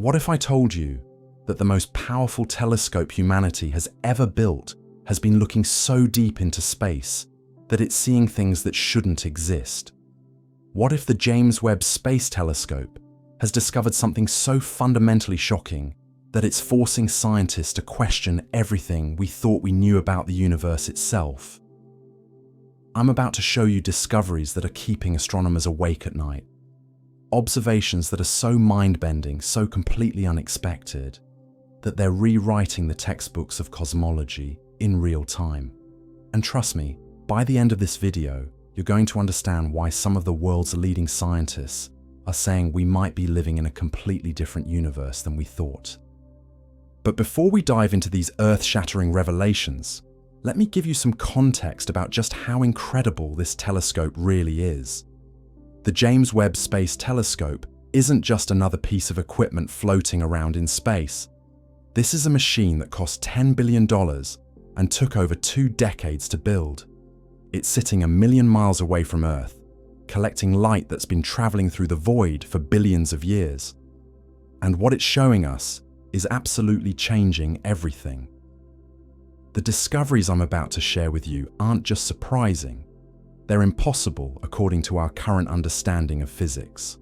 What if I told you that the most powerful telescope humanity has ever built has been looking so deep into space that it's seeing things that shouldn't exist? What if the James Webb Space Telescope has discovered something so fundamentally shocking that it's forcing scientists to question everything we thought we knew about the universe itself? I'm about to show you discoveries that are keeping astronomers awake at night. Observations that are so mind-bending, so completely unexpected, that they're rewriting the textbooks of cosmology in real time. And trust me, by the end of this video, you're going to understand why some of the world's leading scientists are saying we might be living in a completely different universe than we thought. But before we dive into these earth-shattering revelations, let me give you some context about just how incredible this telescope really is. The James Webb Space Telescope isn't just another piece of equipment floating around in space. This is a machine that cost $10 billion and took over 2 decades to build. It's sitting 1 million miles away from Earth, collecting light that's been traveling through the void for billions of years. And what it's showing us is absolutely changing everything. The discoveries I'm about to share with you aren't just surprising, they're impossible according to our current understanding of physics.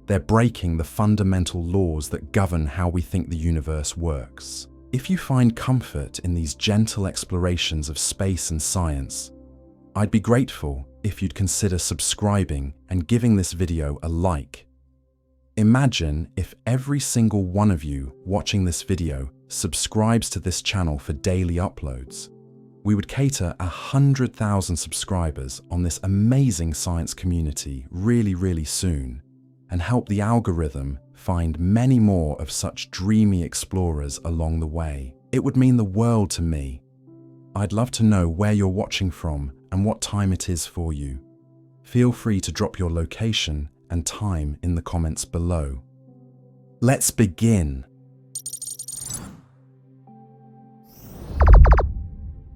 They're breaking the fundamental laws that govern how we think the universe works. If you find comfort in these gentle explorations of space and science, I'd be grateful if you'd consider subscribing and giving this video a like. Imagine if every single one of you watching this video subscribes to this channel for daily uploads. We would cater 100,000 subscribers on this amazing science community really soon, and help the algorithm find many more of such dreamy explorers along the way. It would mean the world to me. I'd love to know where you're watching from and what time it is for you. Feel free to drop your location and time in the comments below. Let's begin.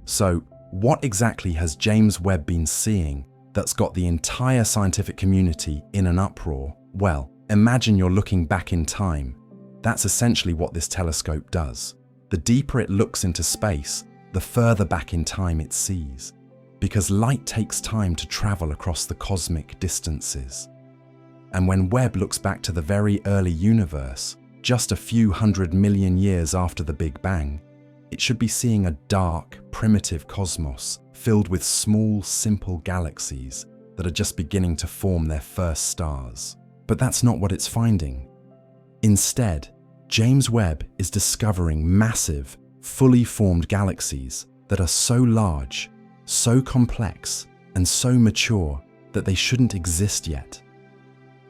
So, what exactly has James Webb been seeing that's got the entire scientific community in an uproar? Well, imagine you're looking back in time. That's essentially what this telescope does. The deeper it looks into space, the further back in time it sees, because light takes time to travel across the cosmic distances. And when Webb looks back to the very early universe, just a few 100 million years after the Big Bang, it should be seeing a dark, primitive cosmos filled with small, simple galaxies that are just beginning to form their first stars. But that's not what it's finding. Instead, James Webb is discovering massive, fully formed galaxies that are so large, so complex, and so mature that they shouldn't exist yet.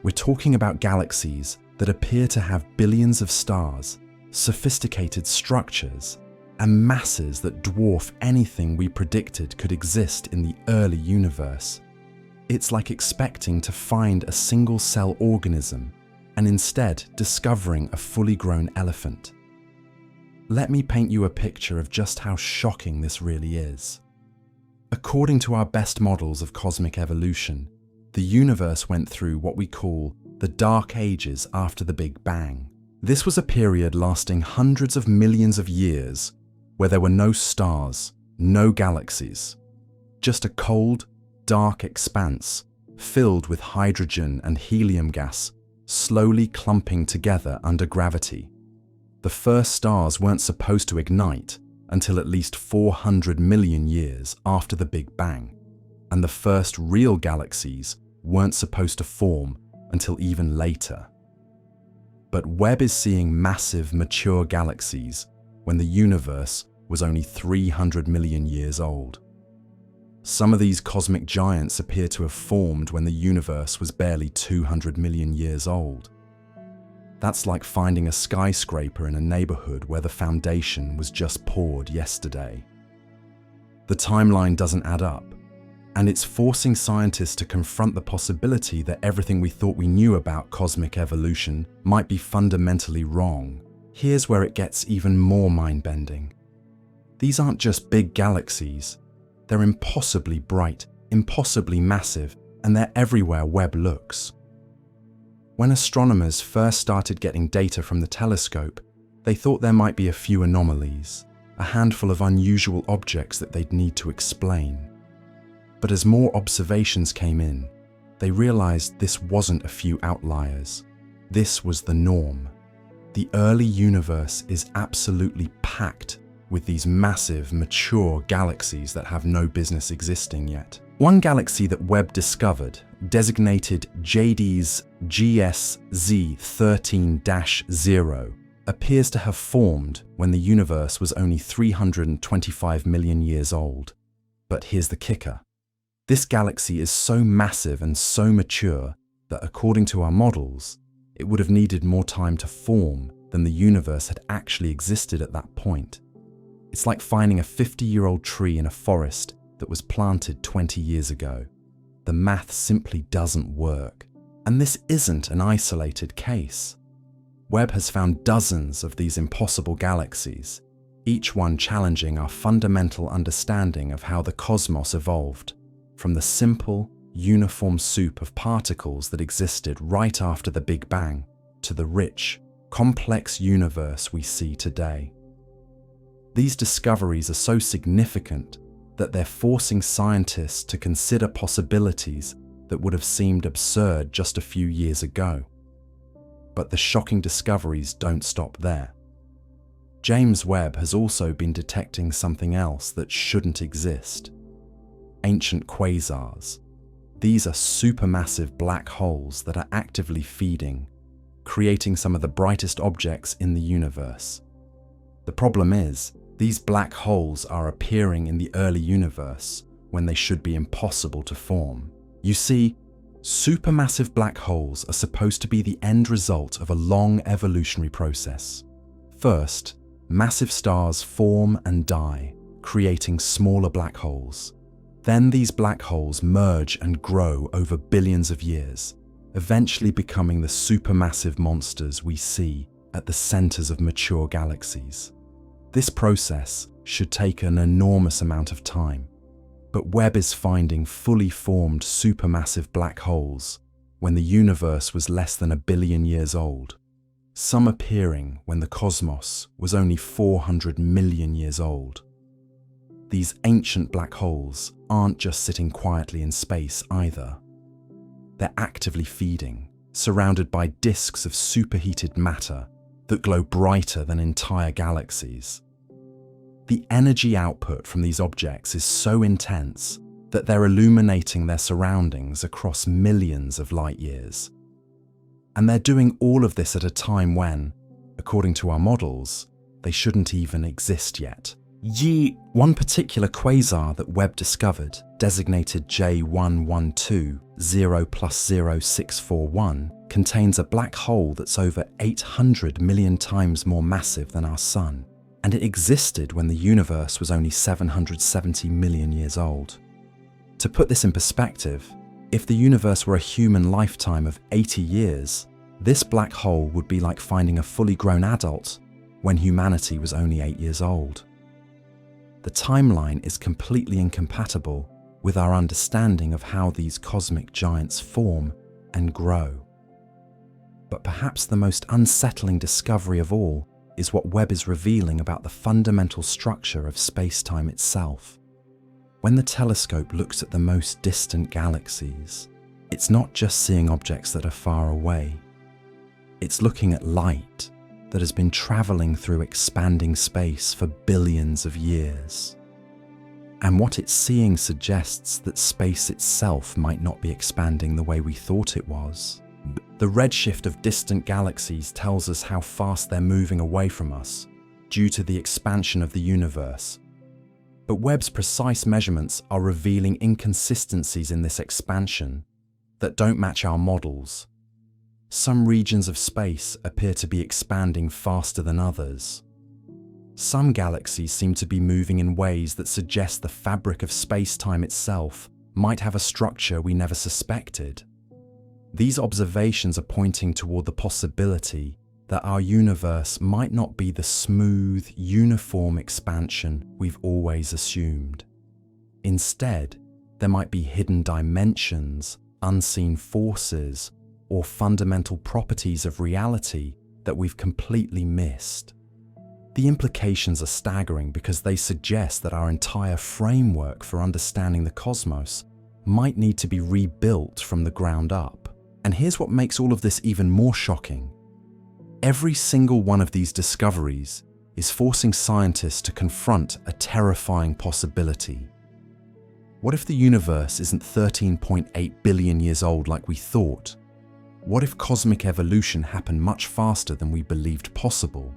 We're talking about galaxies that appear to have billions of stars, sophisticated structures, and masses that dwarf anything we predicted could exist in the early universe. It's like expecting to find a single-cell organism and instead discovering a fully grown elephant. Let me paint you a picture of just how shocking this really is. According to our best models of cosmic evolution, the universe went through what we call the Dark Ages after the Big Bang. This was a period lasting hundreds of millions of years where there were no stars, no galaxies, just a cold, dark expanse filled with hydrogen and helium gas slowly clumping together under gravity. The first stars weren't supposed to ignite until at least 400 million years after the Big Bang, and the first real galaxies weren't supposed to form until even later. But Webb is seeing massive, mature galaxies when the universe was only 300 million years old. Some of these cosmic giants appear to have formed when the universe was barely 200 million years old. That's like finding a skyscraper in a neighborhood where the foundation was just poured yesterday. The timeline doesn't add up, and it's forcing scientists to confront the possibility that everything we thought we knew about cosmic evolution might be fundamentally wrong. Here's where it gets even more mind-bending. These aren't just big galaxies. They're impossibly bright, impossibly massive, and they're everywhere Webb looks. When astronomers first started getting data from the telescope, they thought there might be a few anomalies, a handful of unusual objects that they'd need to explain. But as more observations came in, they realized this wasn't a few outliers. This was the norm. The early universe is absolutely packed with these massive, mature galaxies that have no business existing yet. One galaxy that Webb discovered, designated JD's GSZ 13-0, appears to have formed when the universe was only 325 million years old. But here's the kicker. This galaxy is so massive and so mature that, according to our models, it would have needed more time to form than the universe had actually existed at that point. It's like finding a 50-year-old tree in a forest that was planted 20 years ago. The math simply doesn't work. And this isn't an isolated case. Webb has found dozens of these impossible galaxies, each one challenging our fundamental understanding of how the cosmos evolved, from the simple, uniform soup of particles that existed right after the Big Bang to the rich, complex universe we see today. These discoveries are so significant that they're forcing scientists to consider possibilities that would have seemed absurd just a few years ago. But the shocking discoveries don't stop there. James Webb has also been detecting something else that shouldn't exist: ancient quasars. These are supermassive black holes that are actively feeding, creating some of the brightest objects in the universe. The problem is, these black holes are appearing in the early universe when they should be impossible to form. You see, supermassive black holes are supposed to be the end result of a long evolutionary process. First, massive stars form and die, creating smaller black holes. Then these black holes merge and grow over billions of years, eventually becoming the supermassive monsters we see at the centers of mature galaxies. This process should take an enormous amount of time, but Webb is finding fully formed supermassive black holes when the universe was less than 1 billion years old, some appearing when the cosmos was only 400 million years old. These ancient black holes aren't just sitting quietly in space either. They're actively feeding, surrounded by disks of superheated matter that glow brighter than entire galaxies. The energy output from these objects is so intense that they're illuminating their surroundings across millions of light years. And they're doing all of this at a time when, according to our models, they shouldn't even exist yet. One particular quasar that Webb discovered, designated J1120 0+0641, contains a black hole that's over 800 million times more massive than our Sun, and it existed when the universe was only 770 million years old. To put this in perspective, if the universe were a human lifetime of 80 years, this black hole would be like finding a fully grown adult when humanity was only 8 years old. The timeline is completely incompatible with our understanding of how these cosmic giants form and grow. But perhaps the most unsettling discovery of all is what Webb is revealing about the fundamental structure of space-time itself. When the telescope looks at the most distant galaxies, it's not just seeing objects that are far away. It's looking at light that has been traveling through expanding space for billions of years. And what it's seeing suggests that space itself might not be expanding the way we thought it was. The redshift of distant galaxies tells us how fast they're moving away from us due to the expansion of the universe. But Webb's precise measurements are revealing inconsistencies in this expansion that don't match our models. Some regions of space appear to be expanding faster than others. Some galaxies seem to be moving in ways that suggest the fabric of space-time itself might have a structure we never suspected. These observations are pointing toward the possibility that our universe might not be the smooth, uniform expansion we've always assumed. Instead, there might be hidden dimensions, unseen forces, or fundamental properties of reality that we've completely missed. The implications are staggering because they suggest that our entire framework for understanding the cosmos might need to be rebuilt from the ground up. And here's what makes all of this even more shocking. Every single one of these discoveries is forcing scientists to confront a terrifying possibility. What if the universe isn't 13.8 billion years old like we thought? What if cosmic evolution happened much faster than we believed possible?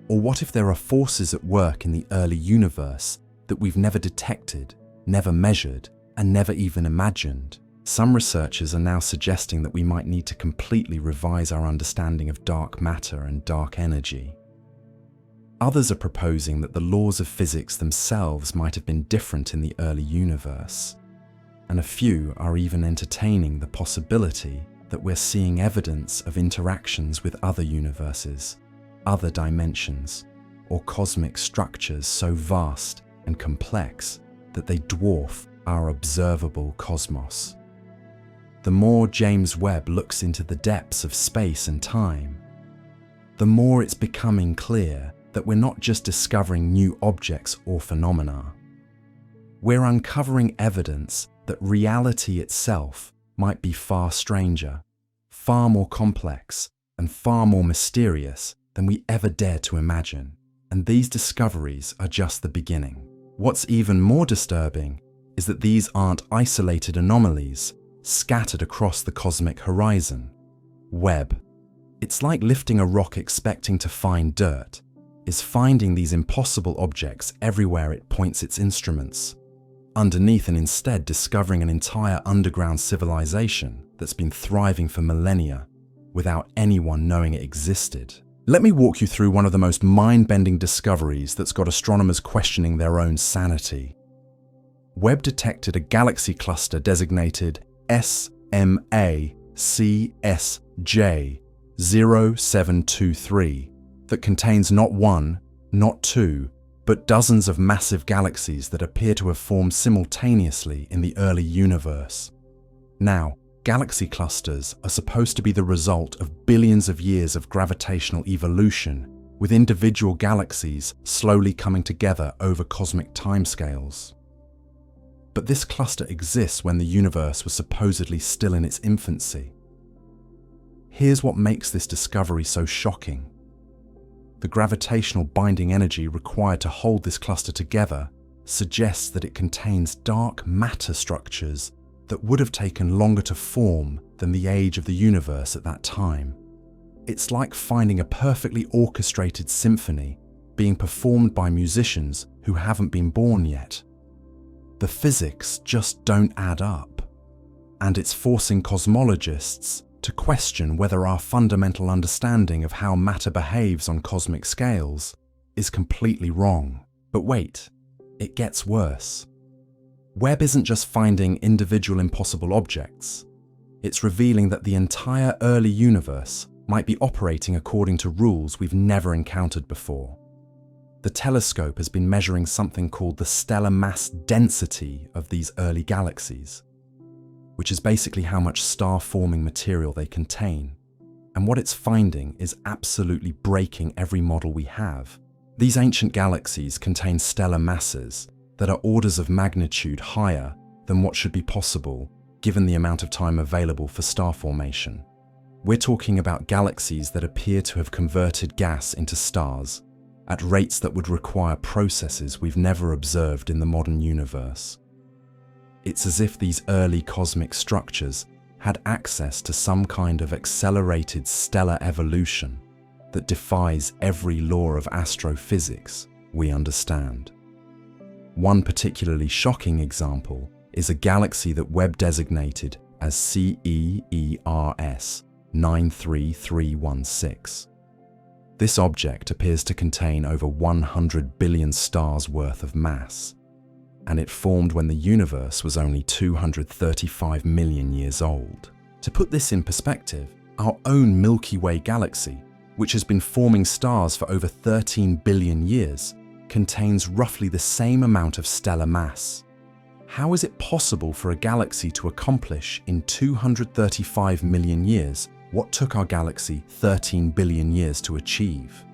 Or what if there are forces at work in the early universe that we've never detected, never measured, and never even imagined? Some researchers are now suggesting that we might need to completely revise our understanding of dark matter and dark energy. Others are proposing that the laws of physics themselves might have been different in the early universe. And a few are even entertaining the possibility that we're seeing evidence of interactions with other universes, other dimensions, or cosmic structures so vast and complex that they dwarf our observable cosmos. The more James Webb looks into the depths of space and time, the more it's becoming clear that we're not just discovering new objects or phenomena. We're uncovering evidence that reality itself might be far stranger, far more complex, and far more mysterious than we ever dared to imagine. And these discoveries are just the beginning. What's even more disturbing is that these aren't isolated anomalies scattered across the cosmic horizon. Webb, it's like lifting a rock expecting to find dirt, is finding these impossible objects everywhere it points its instruments, underneath, and instead discovering an entire underground civilization that's been thriving for millennia without anyone knowing it existed. Let me walk you through one of the most mind-bending discoveries that's got astronomers questioning their own sanity. Webb detected a galaxy cluster designated SMA-CSJ 0723 that contains not one, not two, but dozens of massive galaxies that appear to have formed simultaneously in the early universe. Now, galaxy clusters are supposed to be the result of billions of years of gravitational evolution, with individual galaxies slowly coming together over cosmic timescales. But this cluster exists when the universe was supposedly still in its infancy. Here's what makes this discovery so shocking. The gravitational binding energy required to hold this cluster together suggests that it contains dark matter structures that would have taken longer to form than the age of the universe at that time. It's like finding a perfectly orchestrated symphony being performed by musicians who haven't been born yet. The physics just don't add up, and it's forcing cosmologists to question whether our fundamental understanding of how matter behaves on cosmic scales is completely wrong. But wait, it gets worse. Webb isn't just finding individual impossible objects. It's revealing that the entire early universe might be operating according to rules we've never encountered before. The telescope has been measuring something called the stellar mass density of these early galaxies, which is basically how much star-forming material they contain. And what it's finding is absolutely breaking every model we have. These ancient galaxies contain stellar masses that are orders of magnitude higher than what should be possible given the amount of time available for star formation. We're talking about galaxies that appear to have converted gas into stars at rates that would require processes we've never observed in the modern universe. It's as if these early cosmic structures had access to some kind of accelerated stellar evolution that defies every law of astrophysics we understand. One particularly shocking example is a galaxy that Webb designated as CEERS 93316. This object appears to contain over 100 billion stars worth of mass, and it formed when the universe was only 235 million years old. To put this in perspective, our own Milky Way galaxy, which has been forming stars for over 13 billion years, contains roughly the same amount of stellar mass. How is it possible for a galaxy to accomplish in 235 million years what took our galaxy 13 billion years to achieve?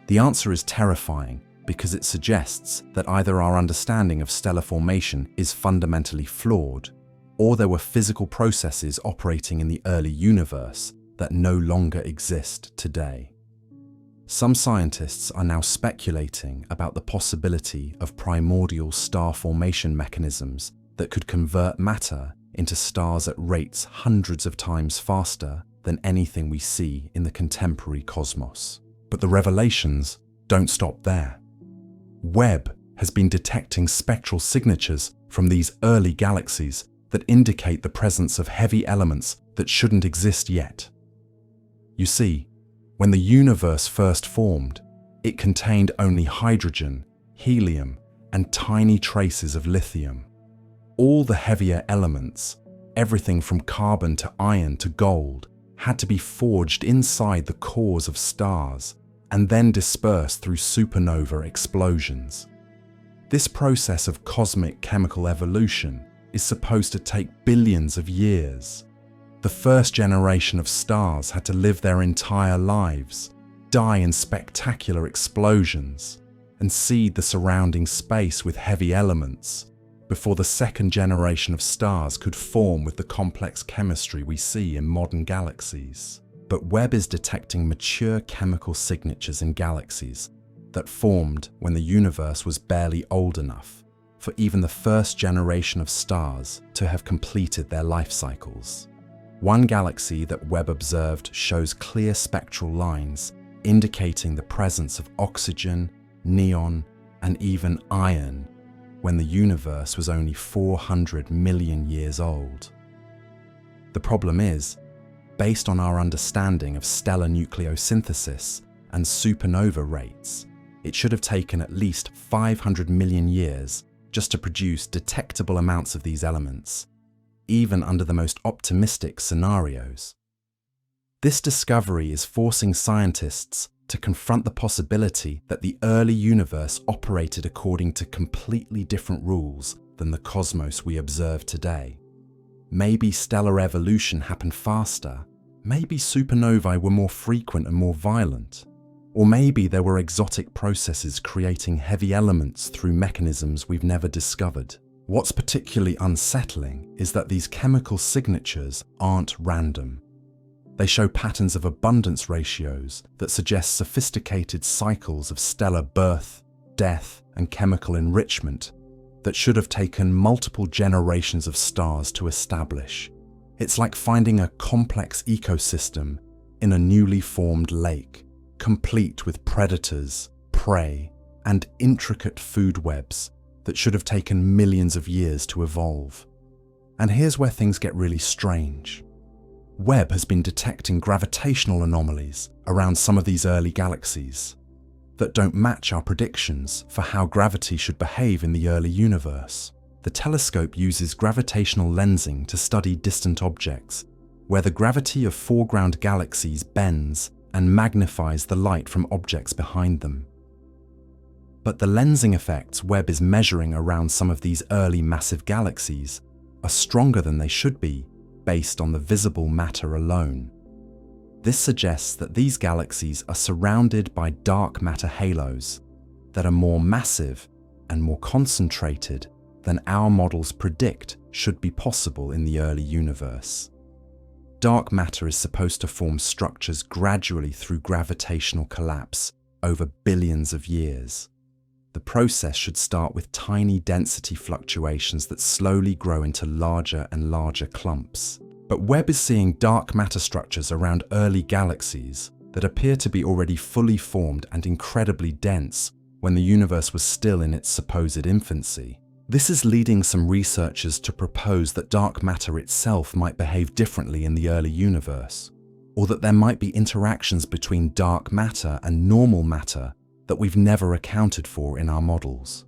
The answer is terrifying because it suggests that either our understanding of stellar formation is fundamentally flawed, or there were physical processes operating in the early universe that no longer exist today. Some scientists are now speculating about the possibility of primordial star formation mechanisms that could convert matter into stars at rates hundreds of times faster than anything we see in the contemporary cosmos. But the revelations don't stop there. Webb has been detecting spectral signatures from these early galaxies that indicate the presence of heavy elements that shouldn't exist yet. You see, when the universe first formed, it contained only hydrogen, helium, and tiny traces of lithium. All the heavier elements, everything from carbon to iron to gold, had to be forged inside the cores of stars and then dispersed through supernova explosions. This process of cosmic chemical evolution is supposed to take billions of years. The first generation of stars had to live their entire lives, die in spectacular explosions, and seed the surrounding space with heavy elements before the second generation of stars could form with the complex chemistry we see in modern galaxies. But Webb is detecting mature chemical signatures in galaxies that formed when the universe was barely old enough for even the first generation of stars to have completed their life cycles. One galaxy that Webb observed shows clear spectral lines indicating the presence of oxygen, neon, and even iron when the universe was only 400 million years old. The problem is, based on our understanding of stellar nucleosynthesis and supernova rates, it should have taken at least 500 million years just to produce detectable amounts of these elements, even under the most optimistic scenarios. This discovery is forcing scientists to confront the possibility that the early universe operated according to completely different rules than the cosmos we observe today. Maybe stellar evolution happened faster, maybe supernovae were more frequent and more violent, or maybe there were exotic processes creating heavy elements through mechanisms we've never discovered. What's particularly unsettling is that these chemical signatures aren't random. They show patterns of abundance ratios that suggest sophisticated cycles of stellar birth, death, and chemical enrichment that should have taken multiple generations of stars to establish. It's like finding a complex ecosystem in a newly formed lake, complete with predators, prey, and intricate food webs that should have taken millions of years to evolve. And here's where things get really strange. Webb has been detecting gravitational anomalies around some of these early galaxies that don't match our predictions for how gravity should behave in the early universe. The telescope uses gravitational lensing to study distant objects, where the gravity of foreground galaxies bends and magnifies the light from objects behind them. But the lensing effects Webb is measuring around some of these early massive galaxies are stronger than they should be based on the visible matter alone. This suggests that these galaxies are surrounded by dark matter halos that are more massive and more concentrated than our models predict should be possible in the early universe. Dark matter is supposed to form structures gradually through gravitational collapse over billions of years. The process should start with tiny density fluctuations that slowly grow into larger and larger clumps. But Webb is seeing dark matter structures around early galaxies that appear to be already fully formed and incredibly dense when the universe was still in its supposed infancy. This is leading some researchers to propose that dark matter itself might behave differently in the early universe, or that there might be interactions between dark matter and normal matter that we've never accounted for in our models.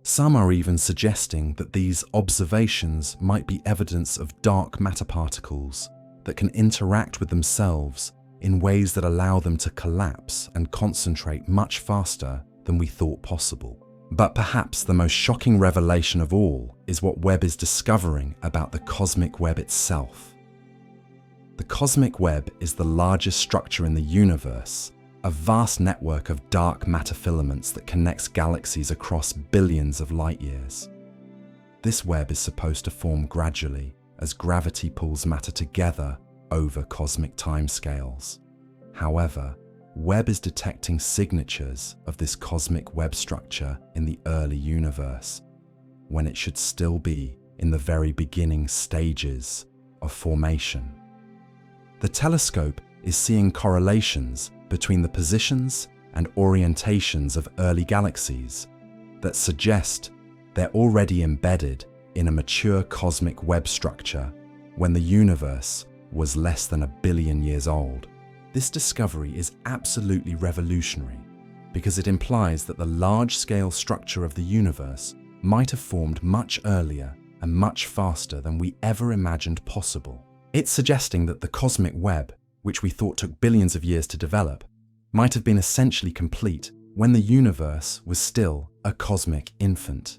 Some are even suggesting that these observations might be evidence of dark matter particles that can interact with themselves in ways that allow them to collapse and concentrate much faster than we thought possible. But perhaps the most shocking revelation of all is what Webb is discovering about the cosmic web itself. The cosmic web is the largest structure in the universe, a vast network of dark matter filaments that connects galaxies across billions of light years. This web is supposed to form gradually as gravity pulls matter together over cosmic timescales. However, Webb is detecting signatures of this cosmic web structure in the early universe, when it should still be in the very beginning stages of formation. The telescope is seeing correlations between the positions and orientations of early galaxies that suggest they're already embedded in a mature cosmic web structure when the universe was less than 1 billion years old. This discovery is absolutely revolutionary because it implies that the large-scale structure of the universe might have formed much earlier and much faster than we ever imagined possible. It's suggesting that the cosmic web, which we thought took billions of years to develop, might have been essentially complete when the universe was still a cosmic infant.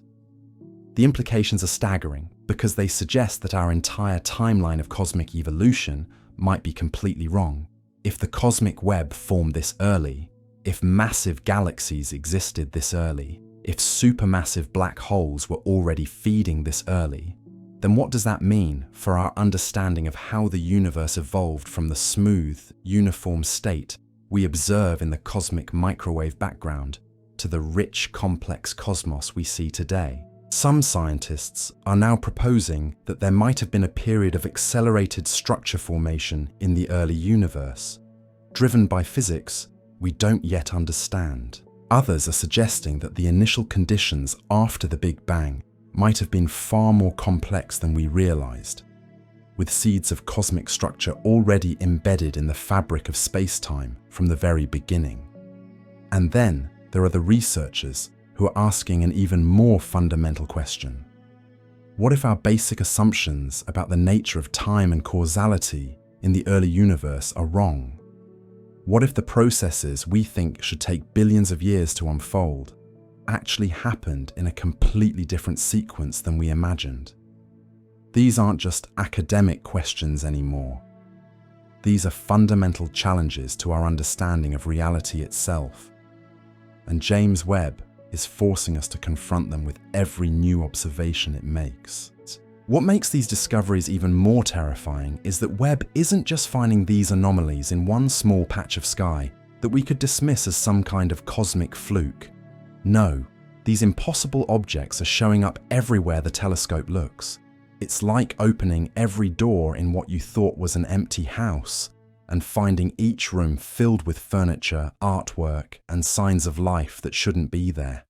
The implications are staggering because they suggest that our entire timeline of cosmic evolution might be completely wrong. If the cosmic web formed this early, if massive galaxies existed this early, if supermassive black holes were already feeding this early, then what does that mean for our understanding of how the universe evolved from the smooth, uniform state we observe in the cosmic microwave background to the rich, complex cosmos we see today? Some scientists are now proposing that there might have been a period of accelerated structure formation in the early universe, driven by physics we don't yet understand. Others are suggesting that the initial conditions after the Big Bang might have been far more complex than we realized, with seeds of cosmic structure already embedded in the fabric of space-time from the very beginning. And then there are the researchers who are asking an even more fundamental question. What if our basic assumptions about the nature of time and causality in the early universe are wrong? What if the processes we think should take billions of years to unfold actually happened in a completely different sequence than we imagined? These aren't just academic questions anymore. These are fundamental challenges to our understanding of reality itself. And James Webb is forcing us to confront them with every new observation it makes. What makes these discoveries even more terrifying is that Webb isn't just finding these anomalies in one small patch of sky that we could dismiss as some kind of cosmic fluke. No, these impossible objects are showing up everywhere the telescope looks. It's like opening every door in what you thought was an empty house and finding each room filled with furniture, artwork, and signs of life that shouldn't be there.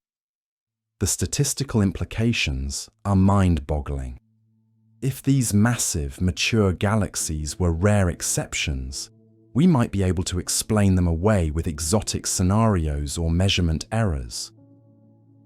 The statistical implications are mind-boggling. If these massive, mature galaxies were rare exceptions, we might be able to explain them away with exotic scenarios or measurement errors.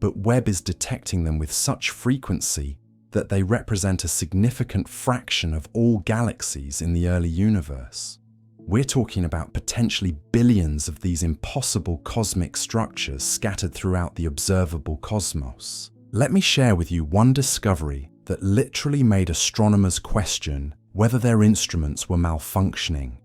But Webb is detecting them with such frequency that they represent a significant fraction of all galaxies in the early universe. We're talking about potentially billions of these impossible cosmic structures scattered throughout the observable cosmos. Let me share with you one discovery that literally made astronomers question whether their instruments were malfunctioning.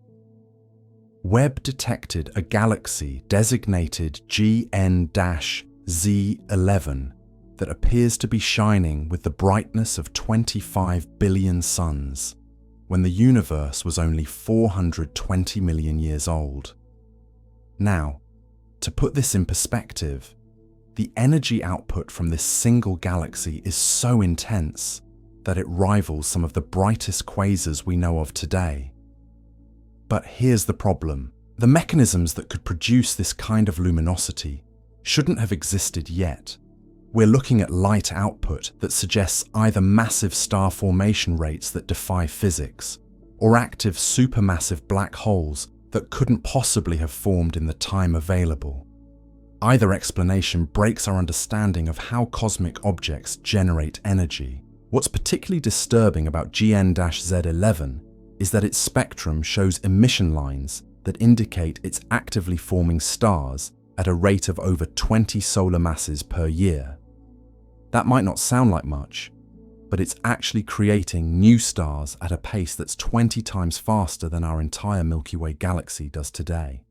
Webb detected a galaxy designated GN-Z11 that appears to be shining with the brightness of 25 billion suns, when the universe was only 420 million years old. Now, to put this in perspective, the energy output from this single galaxy is so intense that it rivals some of the brightest quasars we know of today. But here's the problem. The mechanisms that could produce this kind of luminosity shouldn't have existed yet. We're looking at light output that suggests either massive star formation rates that defy physics, or active supermassive black holes that couldn't possibly have formed in the time available. Either explanation breaks our understanding of how cosmic objects generate energy. What's particularly disturbing about GN-Z11 is that its spectrum shows emission lines that indicate it's actively forming stars at a rate of over 20 solar masses per year. That might not sound like much, but it's actually creating new stars at a pace that's 20 times faster than our entire Milky Way galaxy does today.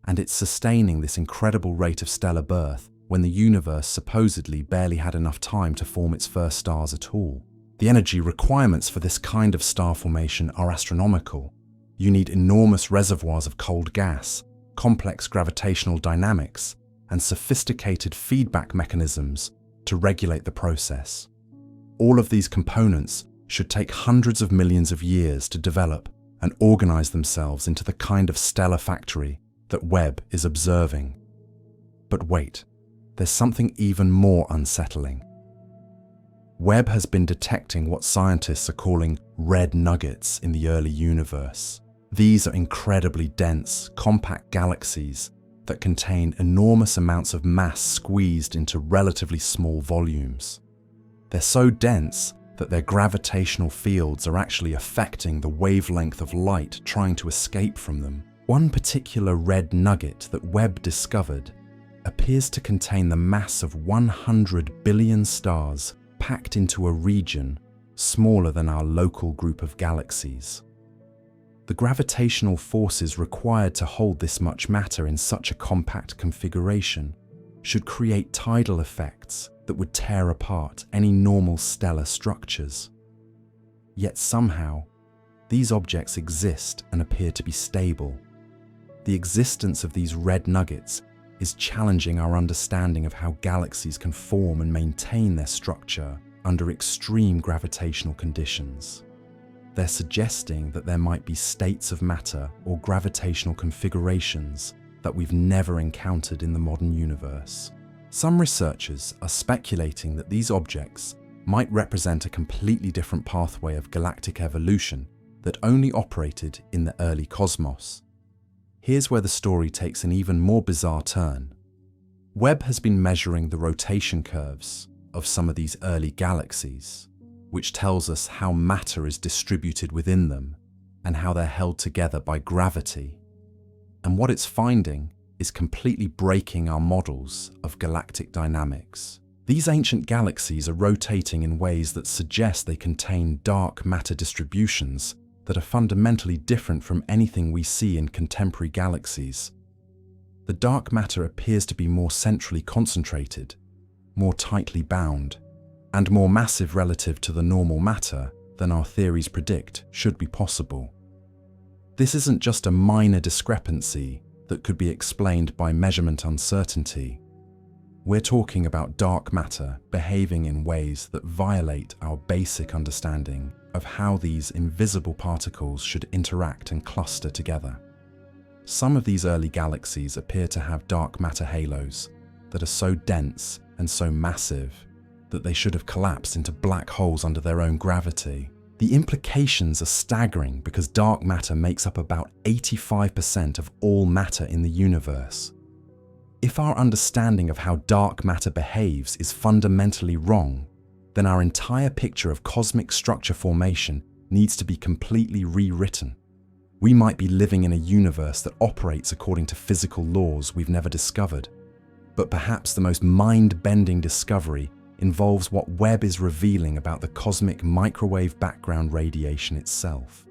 And it's sustaining this incredible rate of stellar birth when the universe supposedly barely had enough time to form its first stars at all. The energy requirements for this kind of star formation are astronomical. You need enormous reservoirs of cold gas, complex gravitational dynamics, and sophisticated feedback mechanisms to regulate the process. All of these components should take hundreds of millions of years to develop and organize themselves into the kind of stellar factory that Webb is observing. But wait, there's something even more unsettling. Webb has been detecting what scientists are calling red nuggets in the early universe. These are incredibly dense, compact galaxies that contain enormous amounts of mass squeezed into relatively small volumes. They're so dense that their gravitational fields are actually affecting the wavelength of light trying to escape from them. One particular red nugget that Webb discovered appears to contain the mass of 100 billion stars packed into a region smaller than our local group of galaxies. The gravitational forces required to hold this much matter in such a compact configuration should create tidal effects that would tear apart any normal stellar structures. Yet somehow, these objects exist and appear to be stable. The existence of these red nuggets is challenging our understanding of how galaxies can form and maintain their structure under extreme gravitational conditions. They're suggesting that there might be states of matter or gravitational configurations that we've never encountered in the modern universe. Some researchers are speculating that these objects might represent a completely different pathway of galactic evolution that only operated in the early cosmos. Here's where the story takes an even more bizarre turn. Webb has been measuring the rotation curves of some of these early galaxies, which tells us how matter is distributed within them and how they're held together by gravity. And what it's finding is completely breaking our models of galactic dynamics. These ancient galaxies are rotating in ways that suggest they contain dark matter distributions that are fundamentally different from anything we see in contemporary galaxies. The dark matter appears to be more centrally concentrated, more tightly bound, and more massive relative to the normal matter than our theories predict should be possible. This isn't just a minor discrepancy that could be explained by measurement uncertainty. We're talking about dark matter behaving in ways that violate our basic understanding of how these invisible particles should interact and cluster together. Some of these early galaxies appear to have dark matter halos that are so dense and so massive that they should have collapsed into black holes under their own gravity. The implications are staggering because dark matter makes up about 85% of all matter in the universe. If our understanding of how dark matter behaves is fundamentally wrong, then our entire picture of cosmic structure formation needs to be completely rewritten. We might be living in a universe that operates according to physical laws we've never discovered. But perhaps the most mind-bending discovery involves what Webb is revealing about the cosmic microwave background radiation itself.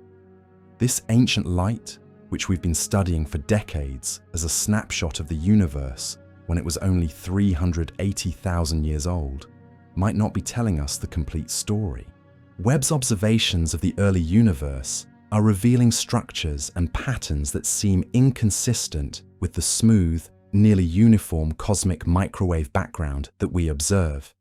This ancient light, which we've been studying for decades as a snapshot of the universe when it was only 380,000 years old, might not be telling us the complete story. Webb's observations of the early universe are revealing structures and patterns that seem inconsistent with the smooth, nearly uniform cosmic microwave background that we observe.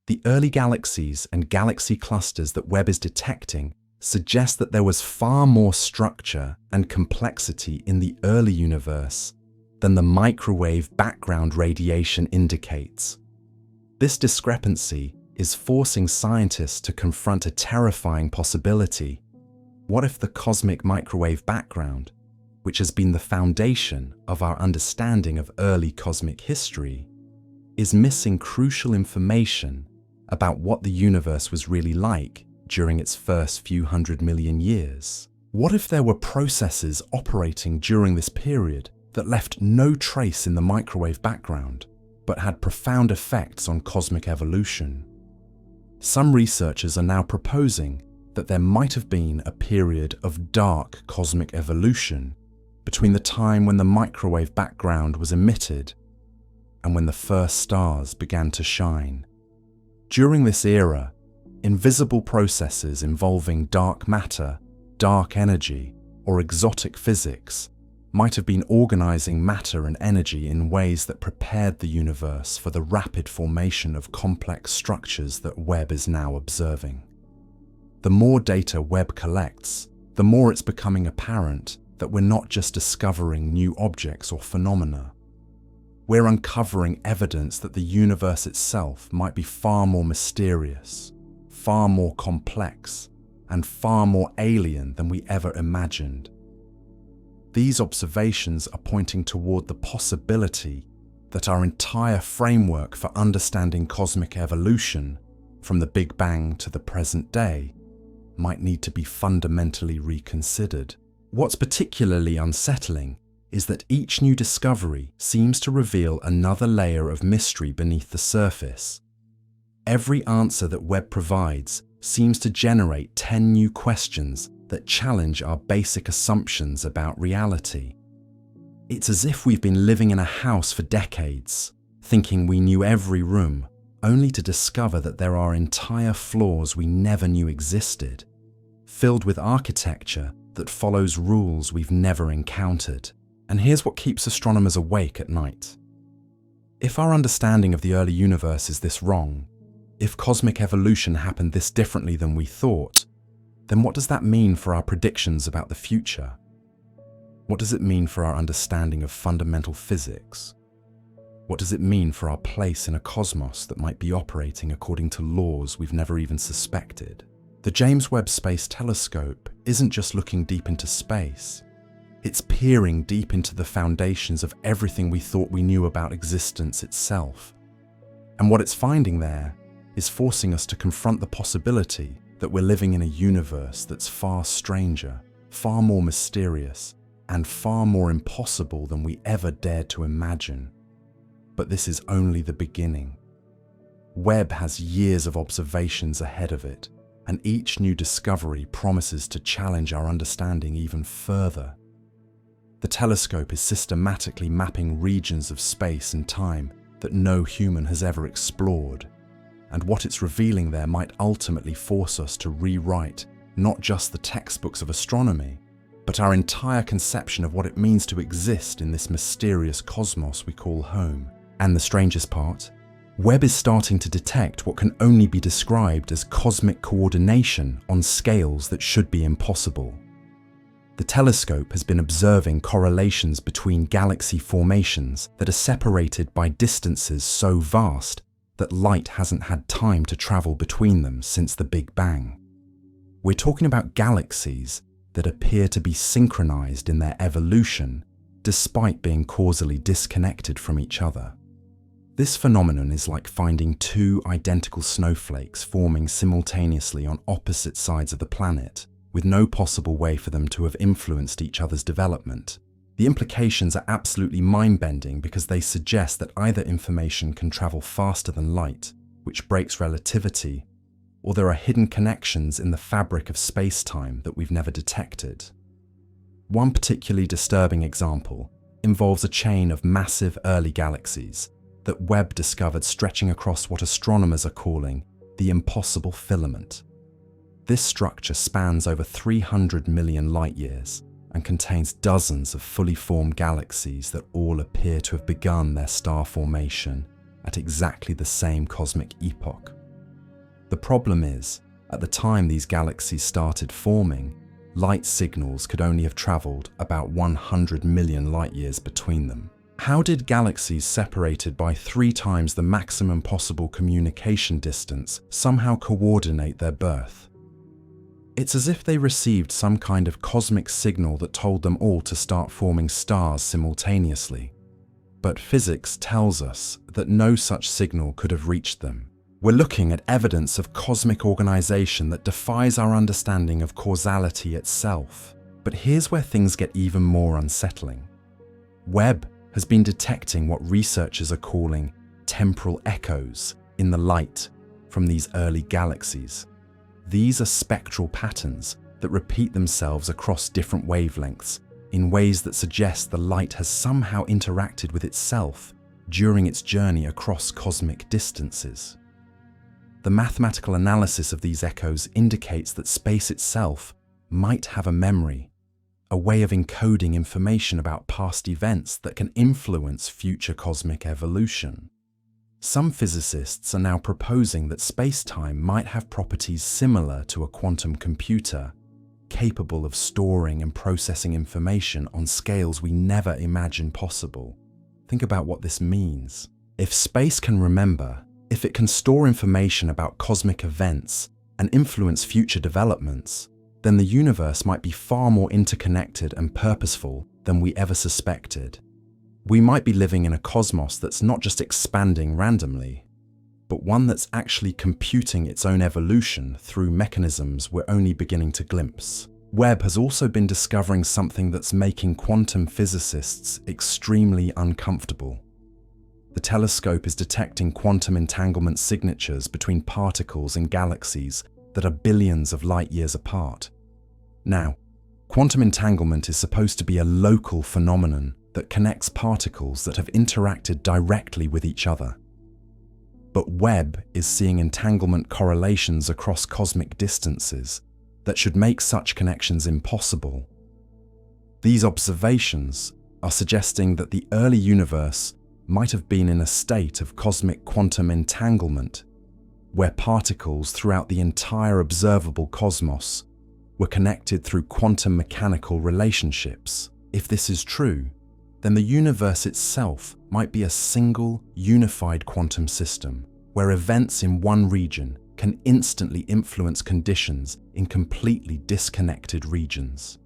The early galaxies and galaxy clusters that Webb is detecting suggest that there was far more structure and complexity in the early universe than the microwave background radiation indicates. This discrepancy is forcing scientists to confront a terrifying possibility. What if the cosmic microwave background, which has been the foundation of our understanding of early cosmic history, is missing crucial information about what the universe was really like during its first few 100 million years? What if there were processes operating during this period that left no trace in the microwave background, but had profound effects on cosmic evolution. Some researchers are now proposing that there might have been a period of dark cosmic evolution between the time when the microwave background was emitted and when the first stars began to shine. During this era, invisible processes involving dark matter, dark energy, or exotic physics might have been organizing matter and energy in ways that prepared the universe for the rapid formation of complex structures that Webb is now observing. The more data Webb collects, the more it's becoming apparent that we're not just discovering new objects or phenomena. We're uncovering evidence that the universe itself might be far more mysterious, far more complex, and far more alien than we ever imagined. These observations are pointing toward the possibility that our entire framework for understanding cosmic evolution, from the Big Bang to the present day, might need to be fundamentally reconsidered. What's particularly unsettling is that each new discovery seems to reveal another layer of mystery beneath the surface. Every answer that Webb provides seems to generate 10 new questions that challenge our basic assumptions about reality. It's as if we've been living in a house for decades, thinking we knew every room, only to discover that there are entire floors we never knew existed, filled with architecture that follows rules we've never encountered. And here's what keeps astronomers awake at night. If our understanding of the early universe is this wrong, if cosmic evolution happened this differently than we thought, then what does that mean for our predictions about the future? What does it mean for our understanding of fundamental physics? What does it mean for our place in a cosmos that might be operating according to laws we've never even suspected? The James Webb Space Telescope isn't just looking deep into space. It's peering deep into the foundations of everything we thought we knew about existence itself. And what it's finding there is forcing us to confront the possibility that we're living in a universe that's far stranger, far more mysterious, and far more impossible than we ever dared to imagine. But this is only the beginning. Webb has years of observations ahead of it, and each new discovery promises to challenge our understanding even further. The telescope is systematically mapping regions of space and time that no human has ever explored, and what it's revealing there might ultimately force us to rewrite not just the textbooks of astronomy, but our entire conception of what it means to exist in this mysterious cosmos we call home. And the strangest part, Webb is starting to detect what can only be described as cosmic coordination on scales that should be impossible. The telescope has been observing correlations between galaxy formations that are separated by distances so vast that light hasn't had time to travel between them since the Big Bang. We're talking about galaxies that appear to be synchronized in their evolution despite being causally disconnected from each other. This phenomenon is like finding two identical snowflakes forming simultaneously on opposite sides of the planet, with no possible way for them to have influenced each other's development. The implications are absolutely mind-bending because they suggest that either information can travel faster than light, which breaks relativity, or there are hidden connections in the fabric of space-time that we've never detected. One particularly disturbing example involves a chain of massive early galaxies that Webb discovered stretching across what astronomers are calling the impossible filament. This structure spans over 300 million light-years and contains dozens of fully formed galaxies that all appear to have begun their star formation at exactly the same cosmic epoch. The problem is, at the time these galaxies started forming, light signals could only have traveled about 100 million light-years between them. How did galaxies separated by 3 times the maximum possible communication distance somehow coordinate their birth? It's as if they received some kind of cosmic signal that told them all to start forming stars simultaneously. But physics tells us that no such signal could have reached them. We're looking at evidence of cosmic organization that defies our understanding of causality itself. But here's where things get even more unsettling. Webb has been detecting what researchers are calling temporal echoes in the light from these early galaxies. These are spectral patterns that repeat themselves across different wavelengths in ways that suggest the light has somehow interacted with itself during its journey across cosmic distances. The mathematical analysis of these echoes indicates that space itself might have a memory, a way of encoding information about past events that can influence future cosmic evolution. Some physicists are now proposing that space-time might have properties similar to a quantum computer, capable of storing and processing information on scales we never imagined possible. Think about what this means. If space can remember, if it can store information about cosmic events and influence future developments, then the universe might be far more interconnected and purposeful than we ever suspected. We might be living in a cosmos that's not just expanding randomly, but one that's actually computing its own evolution through mechanisms we're only beginning to glimpse. Webb has also been discovering something that's making quantum physicists extremely uncomfortable. The telescope is detecting quantum entanglement signatures between particles and galaxies that are billions of light years apart. Now, quantum entanglement is supposed to be a local phenomenon that connects particles that have interacted directly with each other. But Webb is seeing entanglement correlations across cosmic distances that should make such connections impossible. These observations are suggesting that the early universe might have been in a state of cosmic quantum entanglement, where particles throughout the entire observable cosmos were connected through quantum mechanical relationships. If this is true, then the universe itself might be a single, unified quantum system, where events in one region can instantly influence conditions in completely disconnected regions.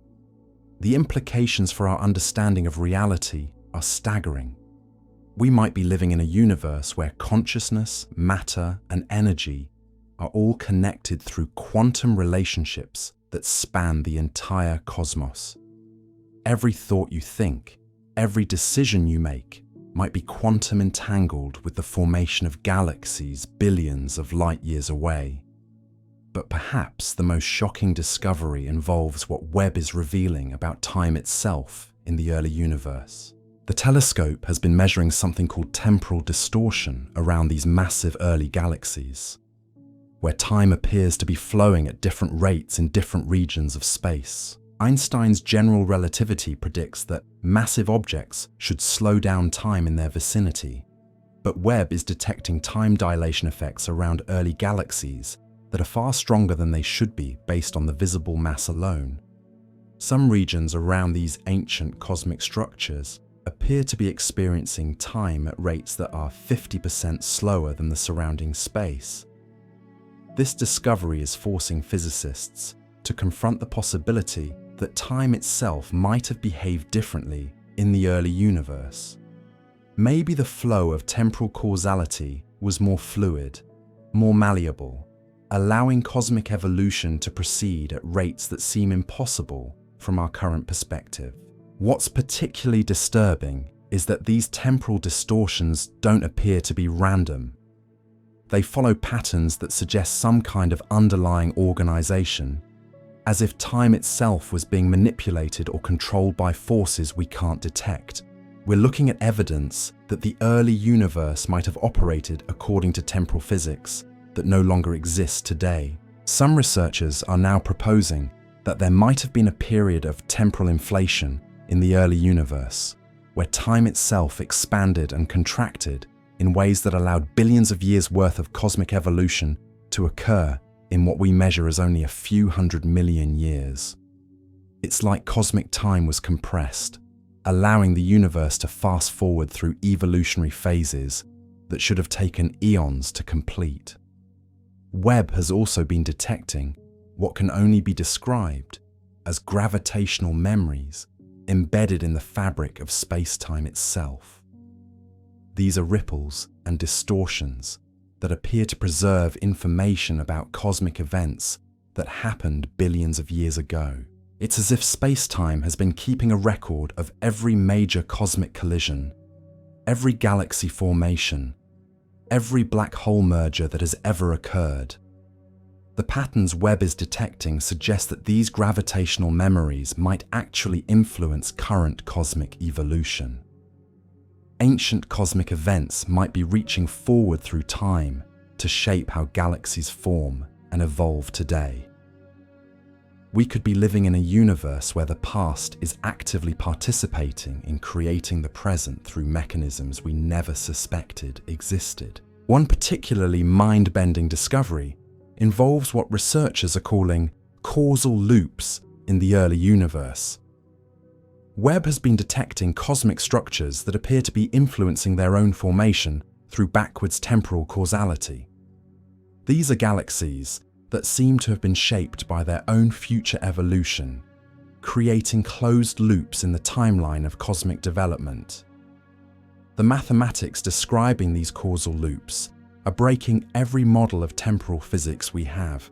The implications for our understanding of reality are staggering. We might be living in a universe where consciousness, matter, and energy are all connected through quantum relationships that span the entire cosmos. Every thought you think, every decision you make might be quantum entangled with the formation of galaxies billions of light years away. But perhaps the most shocking discovery involves what Webb is revealing about time itself in the early universe. The telescope has been measuring something called temporal distortion around these massive early galaxies, where time appears to be flowing at different rates in different regions of space. Einstein's general relativity predicts that massive objects should slow down time in their vicinity, but Webb is detecting time dilation effects around early galaxies that are far stronger than they should be based on the visible mass alone. Some regions around these ancient cosmic structures appear to be experiencing time at rates that are 50% slower than the surrounding space. This discovery is forcing physicists to confront the possibility that time itself might have behaved differently in the early universe. Maybe the flow of temporal causality was more fluid, more malleable, allowing cosmic evolution to proceed at rates that seem impossible from our current perspective. What's particularly disturbing is that these temporal distortions don't appear to be random. They follow patterns that suggest some kind of underlying organization, as if time itself was being manipulated or controlled by forces we can't detect. We're looking at evidence that the early universe might have operated according to temporal physics that no longer exists today. Some researchers are now proposing that there might have been a period of temporal inflation in the early universe, where time itself expanded and contracted in ways that allowed billions of years' worth of cosmic evolution to occur in what we measure as only a few 100 million years. It's like cosmic time was compressed, allowing the universe to fast forward through evolutionary phases that should have taken eons to complete. Webb has also been detecting what can only be described as gravitational memories embedded in the fabric of space-time itself. These are ripples and distortions that appear to preserve information about cosmic events that happened billions of years ago. It's as if space-time has been keeping a record of every major cosmic collision, every galaxy formation, every black hole merger that has ever occurred. The patterns Webb is detecting suggest that these gravitational memories might actually influence current cosmic evolution. Ancient cosmic events might be reaching forward through time to shape how galaxies form and evolve today. We could be living in a universe where the past is actively participating in creating the present through mechanisms we never suspected existed. One particularly mind-bending discovery involves what researchers are calling causal loops in the early universe. Webb has been detecting cosmic structures that appear to be influencing their own formation through backwards temporal causality. These are galaxies that seem to have been shaped by their own future evolution, creating closed loops in the timeline of cosmic development. The mathematics describing these causal loops are breaking every model of temporal physics we have.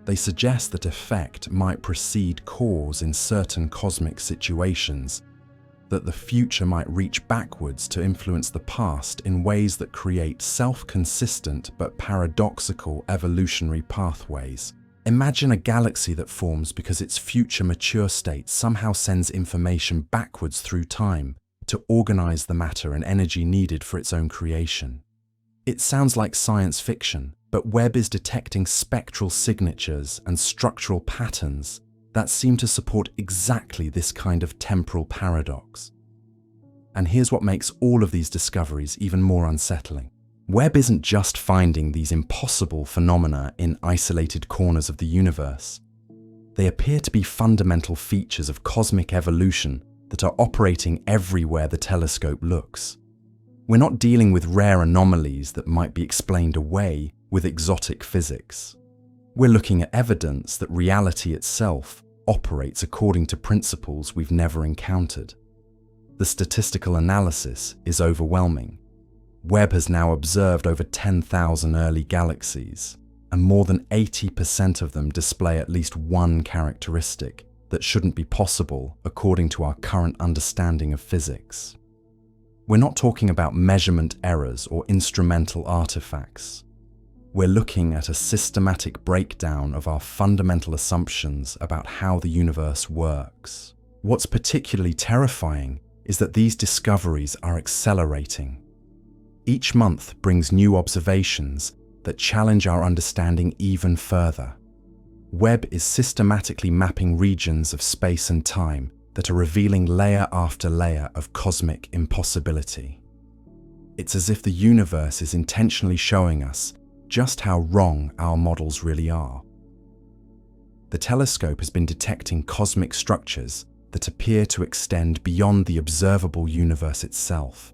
They suggest that effect might precede cause in certain cosmic situations, that the future might reach backwards to influence the past in ways that create self-consistent but paradoxical evolutionary pathways. Imagine a galaxy that forms because its future mature state somehow sends information backwards through time to organize the matter and energy needed for its own creation. It sounds like science fiction, but Webb is detecting spectral signatures and structural patterns that seem to support exactly this kind of temporal paradox. And here's what makes all of these discoveries even more unsettling. Webb isn't just finding these impossible phenomena in isolated corners of the universe. They appear to be fundamental features of cosmic evolution that are operating everywhere the telescope looks. We're not dealing with rare anomalies that might be explained away with exotic physics. We're looking at evidence that reality itself operates according to principles we've never encountered. The statistical analysis is overwhelming. Webb has now observed over 10,000 early galaxies, and more than 80% of them display at least one characteristic that shouldn't be possible according to our current understanding of physics. We're not talking about measurement errors or instrumental artifacts. We're looking at a systematic breakdown of our fundamental assumptions about how the universe works. What's particularly terrifying is that these discoveries are accelerating. Each month brings new observations that challenge our understanding even further. Webb is systematically mapping regions of space and time that are revealing layer after layer of cosmic impossibility. It's as if the universe is intentionally showing us just how wrong our models really are. The telescope has been detecting cosmic structures that appear to extend beyond the observable universe itself.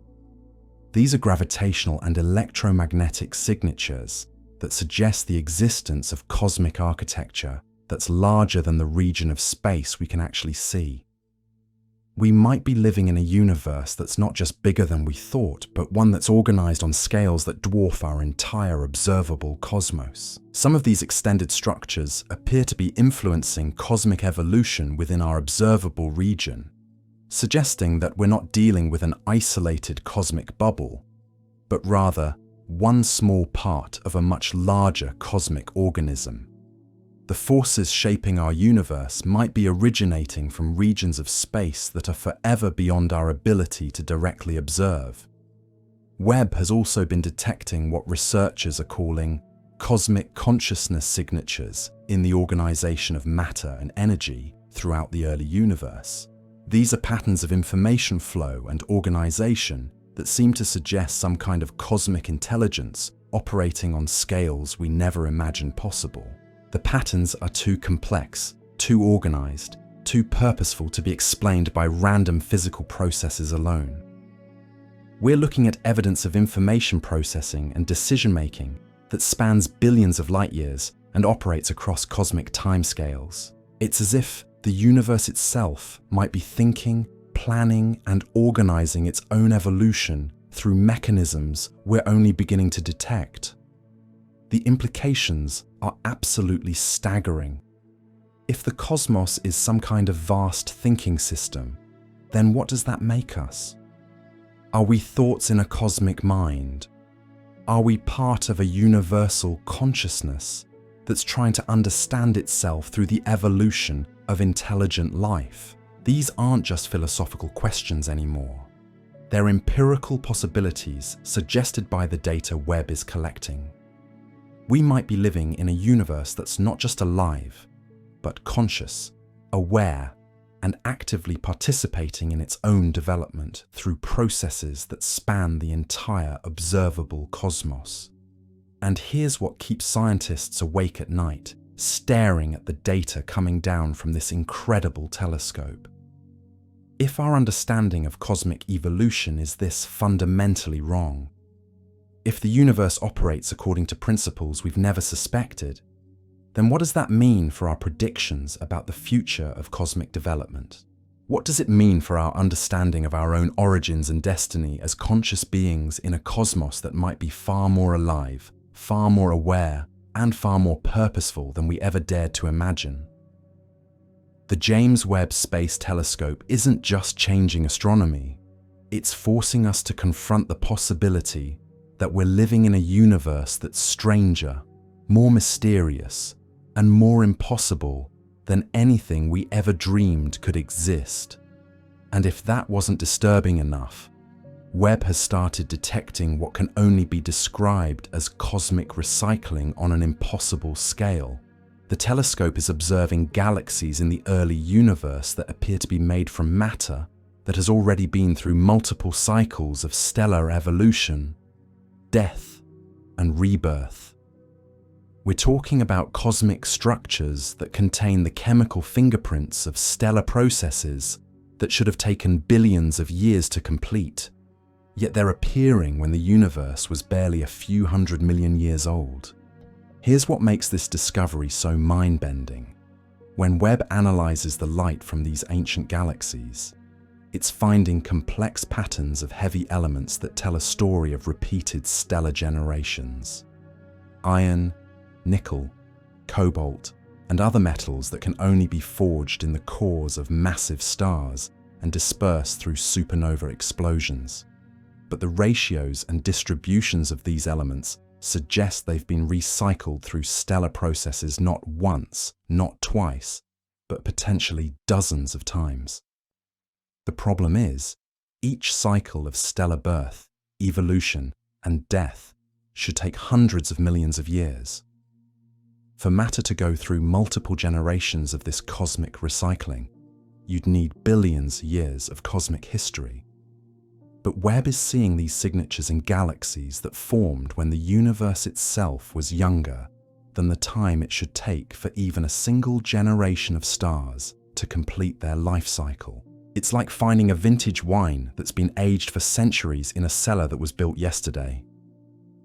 These are gravitational and electromagnetic signatures that suggest the existence of cosmic architecture that's larger than the region of space we can actually see. We might be living in a universe that's not just bigger than we thought, but one that's organized on scales that dwarf our entire observable cosmos. Some of these extended structures appear to be influencing cosmic evolution within our observable region, suggesting that we're not dealing with an isolated cosmic bubble, but rather one small part of a much larger cosmic organism. The forces shaping our universe might be originating from regions of space that are forever beyond our ability to directly observe. Webb has also been detecting what researchers are calling cosmic consciousness signatures in the organization of matter and energy throughout the early universe. These are patterns of information flow and organization that seem to suggest some kind of cosmic intelligence operating on scales we never imagined possible. The patterns are too complex, too organized, too purposeful to be explained by random physical processes alone. We're looking at evidence of information processing and decision-making that spans billions of light years and operates across cosmic timescales. It's as if the universe itself might be thinking, planning, and organizing its own evolution through mechanisms we're only beginning to detect. The implications are absolutely staggering. If the cosmos is some kind of vast thinking system, then what does that make us? Are we thoughts in a cosmic mind? Are we part of a universal consciousness that's trying to understand itself through the evolution of intelligent life? These aren't just philosophical questions anymore. They're empirical possibilities suggested by the data Webb is collecting. We might be living in a universe that's not just alive, but conscious, aware, and actively participating in its own development through processes that span the entire observable cosmos. And here's what keeps scientists awake at night, staring at the data coming down from this incredible telescope. If our understanding of cosmic evolution is this fundamentally wrong, if the universe operates according to principles we've never suspected, then what does that mean for our predictions about the future of cosmic development? What does it mean for our understanding of our own origins and destiny as conscious beings in a cosmos that might be far more alive, far more aware, and far more purposeful than we ever dared to imagine? The James Webb Space Telescope isn't just changing astronomy, it's forcing us to confront the possibility that we're living in a universe that's stranger, more mysterious, and more impossible than anything we ever dreamed could exist. And if that wasn't disturbing enough, Webb has started detecting what can only be described as cosmic recycling on an impossible scale. The telescope is observing galaxies in the early universe that appear to be made from matter that has already been through multiple cycles of stellar evolution, death, and rebirth. We're talking about cosmic structures that contain the chemical fingerprints of stellar processes that should have taken billions of years to complete, yet they're appearing when the universe was barely a few 100 million years old. Here's what makes this discovery so mind-bending. When Webb analyzes the light from these ancient galaxies, it's finding complex patterns of heavy elements that tell a story of repeated stellar generations. Iron, nickel, cobalt, and other metals that can only be forged in the cores of massive stars and dispersed through supernova explosions. But the ratios and distributions of these elements suggest they've been recycled through stellar processes not once, not twice, but potentially dozens of times. The problem is, each cycle of stellar birth, evolution, and death should take hundreds of millions of years. For matter to go through multiple generations of this cosmic recycling, you'd need billions of years of cosmic history. But Webb is seeing these signatures in galaxies that formed when the universe itself was younger than the time it should take for even a single generation of stars to complete their life cycle. It's like finding a vintage wine that's been aged for centuries in a cellar that was built yesterday.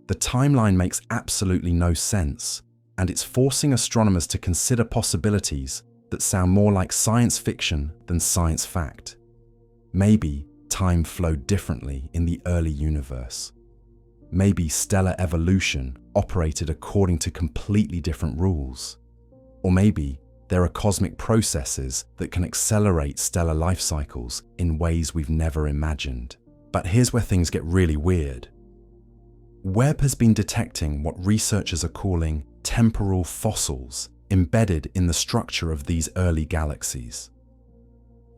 The timeline makes absolutely no sense, and it's forcing astronomers to consider possibilities that sound more like science fiction than science fact. Maybe time flowed differently in the early universe. Maybe stellar evolution operated according to completely different rules. Or maybe there are cosmic processes that can accelerate stellar life cycles in ways we've never imagined. But here's where things get really weird. Webb has been detecting what researchers are calling temporal fossils embedded in the structure of these early galaxies.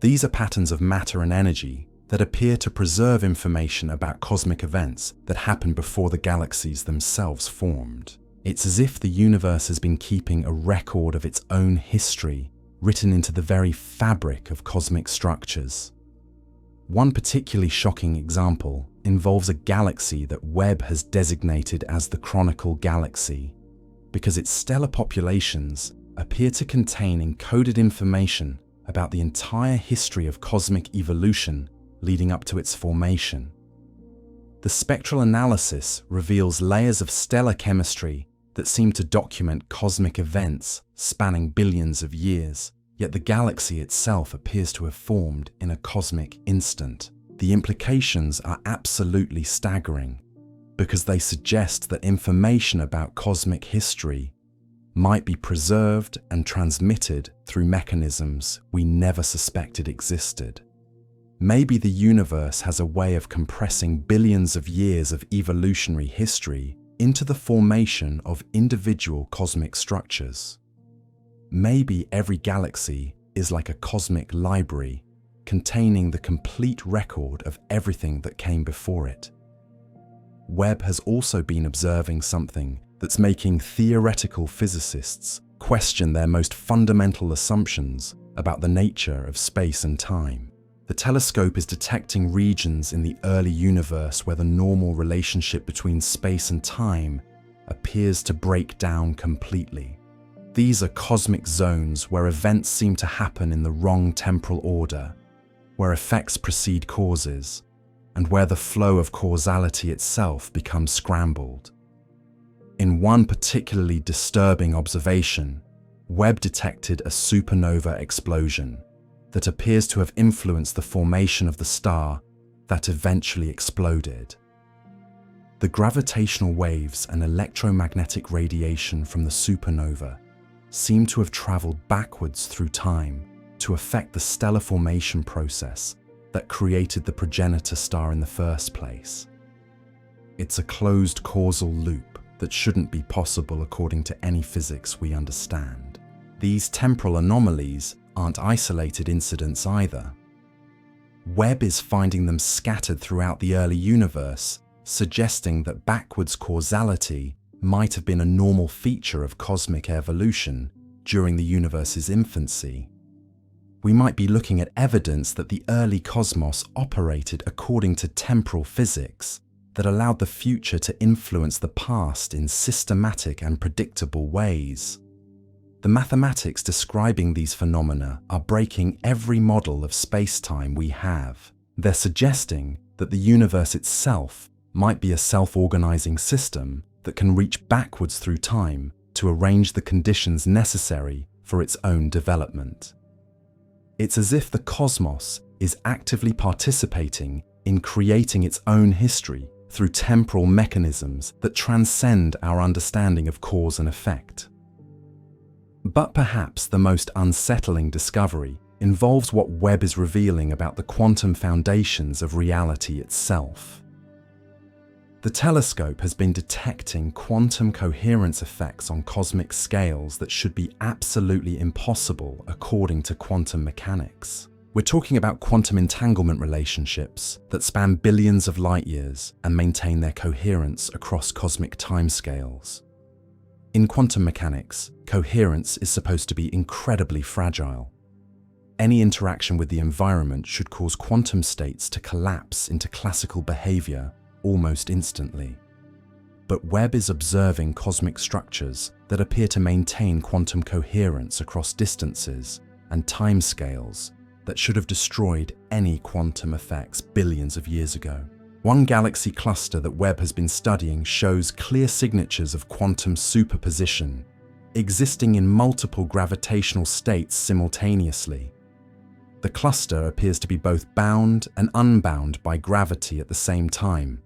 These are patterns of matter and energy that appear to preserve information about cosmic events that happened before the galaxies themselves formed. It's as if the universe has been keeping a record of its own history written into the very fabric of cosmic structures. One particularly shocking example involves a galaxy that Webb has designated as the Chronicle Galaxy, because its stellar populations appear to contain encoded information about the entire history of cosmic evolution leading up to its formation. The spectral analysis reveals layers of stellar chemistry that seem to document cosmic events spanning billions of years, yet the galaxy itself appears to have formed in a cosmic instant. The implications are absolutely staggering, because they suggest that information about cosmic history might be preserved and transmitted through mechanisms we never suspected existed. Maybe the universe has a way of compressing billions of years of evolutionary history into the formation of individual cosmic structures. Maybe every galaxy is like a cosmic library containing the complete record of everything that came before it. Webb has also been observing something that's making theoretical physicists question their most fundamental assumptions about the nature of space and time. The telescope is detecting regions in the early universe where the normal relationship between space and time appears to break down completely. These are cosmic zones where events seem to happen in the wrong temporal order, where effects precede causes, and where the flow of causality itself becomes scrambled. In one particularly disturbing observation, Webb detected a supernova explosion that appears to have influenced the formation of the star that eventually exploded. The gravitational waves and electromagnetic radiation from the supernova seem to have traveled backwards through time to affect the stellar formation process that created the progenitor star in the first place. It's a closed causal loop that shouldn't be possible according to any physics we understand. These temporal anomalies aren't isolated incidents either. Webb is finding them scattered throughout the early universe, suggesting that backwards causality might have been a normal feature of cosmic evolution during the universe's infancy. We might be looking at evidence that the early cosmos operated according to temporal physics that allowed the future to influence the past in systematic and predictable ways. The mathematics describing these phenomena are breaking every model of space-time we have. They're suggesting that the universe itself might be a self-organizing system that can reach backwards through time to arrange the conditions necessary for its own development. It's as if the cosmos is actively participating in creating its own history through temporal mechanisms that transcend our understanding of cause and effect. But perhaps the most unsettling discovery involves what Webb is revealing about the quantum foundations of reality itself. The telescope has been detecting quantum coherence effects on cosmic scales that should be absolutely impossible according to quantum mechanics. We're talking about quantum entanglement relationships that span billions of light years and maintain their coherence across cosmic timescales. In quantum mechanics, coherence is supposed to be incredibly fragile. Any interaction with the environment should cause quantum states to collapse into classical behavior almost instantly. But Webb is observing cosmic structures that appear to maintain quantum coherence across distances and timescales that should have destroyed any quantum effects billions of years ago. One galaxy cluster that Webb has been studying shows clear signatures of quantum superposition, existing in multiple gravitational states simultaneously. The cluster appears to be both bound and unbound by gravity at the same time,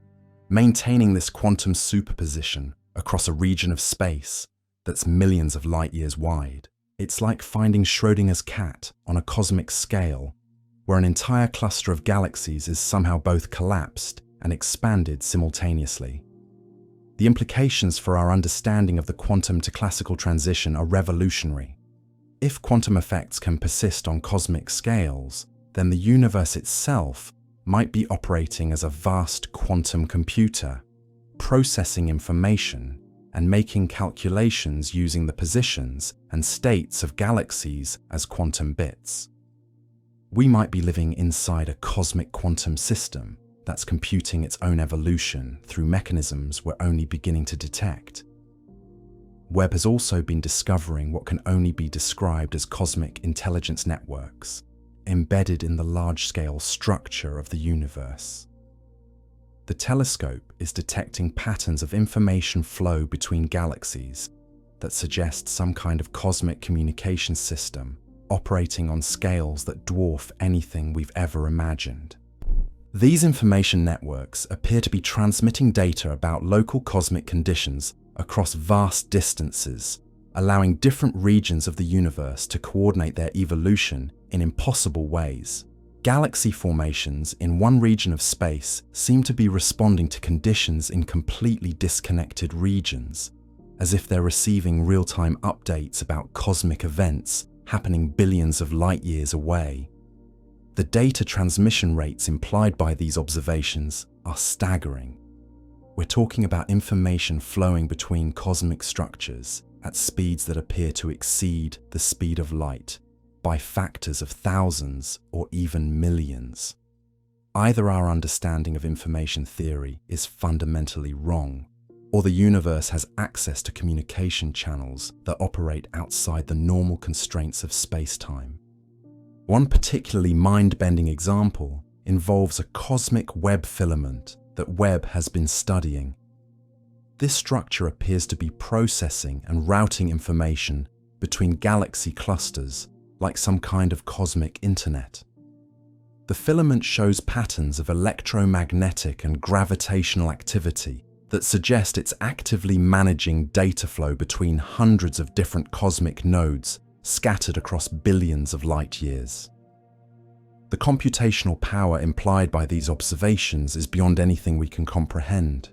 maintaining this quantum superposition across a region of space that's millions of light years wide. It's like finding Schrödinger's cat on a cosmic scale, where an entire cluster of galaxies is somehow both collapsed and expanded simultaneously. The implications for our understanding of the quantum to classical transition are revolutionary. If quantum effects can persist on cosmic scales, then the universe itself might be operating as a vast quantum computer, processing information and making calculations using the positions and states of galaxies as quantum bits. We might be living inside a cosmic quantum system that's computing its own evolution through mechanisms we're only beginning to detect. Webb has also been discovering what can only be described as cosmic intelligence networks, embedded in the large-scale structure of the universe. The telescope is detecting patterns of information flow between galaxies that suggest some kind of cosmic communication system operating on scales that dwarf anything we've ever imagined. These information networks appear to be transmitting data about local cosmic conditions across vast distances, allowing different regions of the universe to coordinate their evolution in impossible ways. Galaxy formations in one region of space seem to be responding to conditions in completely disconnected regions, as if they're receiving real-time updates about cosmic events happening billions of light years away. The data transmission rates implied by these observations are staggering. We're talking about information flowing between cosmic structures at speeds that appear to exceed the speed of light by factors of thousands or even millions. Either our understanding of information theory is fundamentally wrong, or the universe has access to communication channels that operate outside the normal constraints of space-time. One particularly mind-bending example involves a cosmic Webb filament that Webb has been studying. This structure appears to be processing and routing information between galaxy clusters like some kind of cosmic internet. The filament shows patterns of electromagnetic and gravitational activity that suggest it's actively managing data flow between hundreds of different cosmic nodes scattered across billions of light years. The computational power implied by these observations is beyond anything we can comprehend.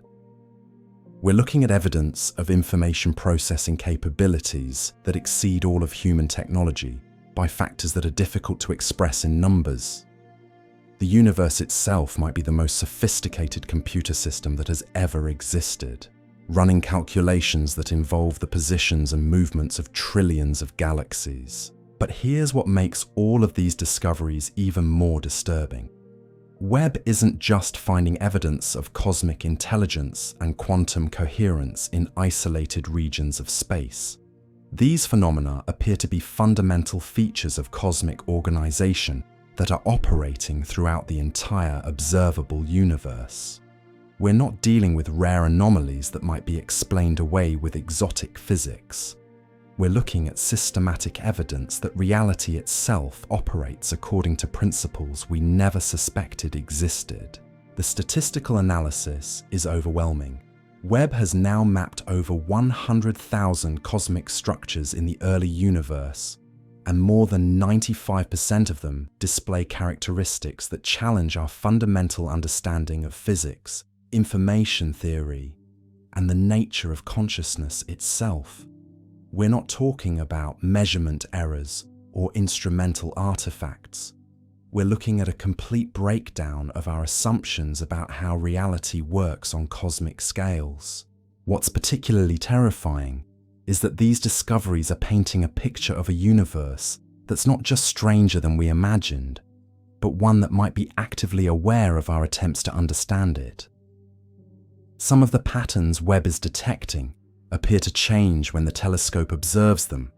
We're looking at evidence of information processing capabilities that exceed all of human technology by factors that are difficult to express in numbers. The universe itself might be the most sophisticated computer system that has ever existed, running calculations that involve the positions and movements of trillions of galaxies. But here's what makes all of these discoveries even more disturbing. Webb isn't just finding evidence of cosmic intelligence and quantum coherence in isolated regions of space. These phenomena appear to be fundamental features of cosmic organization that are operating throughout the entire observable universe. We're not dealing with rare anomalies that might be explained away with exotic physics. We're looking at systematic evidence that reality itself operates according to principles we never suspected existed. The statistical analysis is overwhelming. Webb has now mapped over 100,000 cosmic structures in the early universe, and more than 95% of them display characteristics that challenge our fundamental understanding of physics, information theory, and the nature of consciousness itself. We're not talking about measurement errors or instrumental artifacts. We're looking at a complete breakdown of our assumptions about how reality works on cosmic scales. What's particularly terrifying is that these discoveries are painting a picture of a universe that's not just stranger than we imagined, but one that might be actively aware of our attempts to understand it. Some of the patterns Webb is detecting appear to change when the telescope observes them,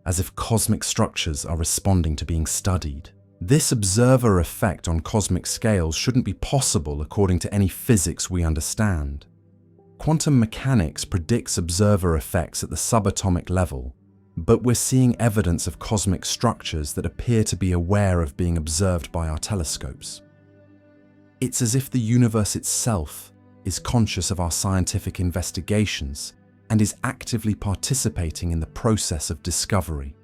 as if cosmic structures are responding to being studied. This observer effect on cosmic scales shouldn't be possible according to any physics we understand. Quantum mechanics predicts observer effects at the subatomic level, but we're seeing evidence of cosmic structures that appear to be aware of being observed by our telescopes. It's as if the universe itself is conscious of our scientific investigations and is actively participating in the process of discovery.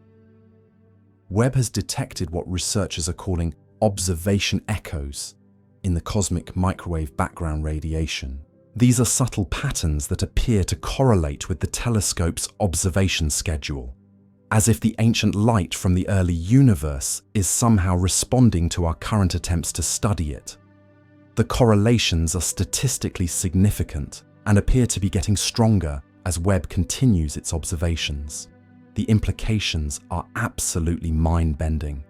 Webb has detected what researchers are calling observation echoes in the cosmic microwave background radiation. These are subtle patterns that appear to correlate with the telescope's observation schedule, as if the ancient light from the early universe is somehow responding to our current attempts to study it. The correlations are statistically significant and appear to be getting stronger as Webb continues its observations. The implications are absolutely mind-bending.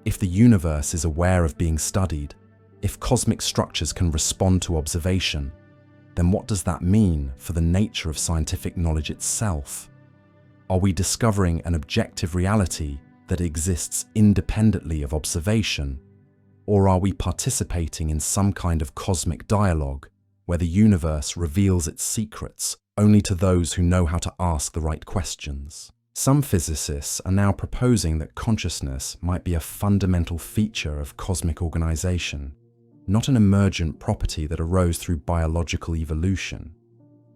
If the universe is aware of being studied, if cosmic structures can respond to observation, then what does that mean for the nature of scientific knowledge itself? Are we discovering an objective reality that exists independently of observation? Or are we participating in some kind of cosmic dialogue where the universe reveals its secrets only to those who know how to ask the right questions? Some physicists are now proposing that consciousness might be a fundamental feature of cosmic organization, not an emergent property that arose through biological evolution.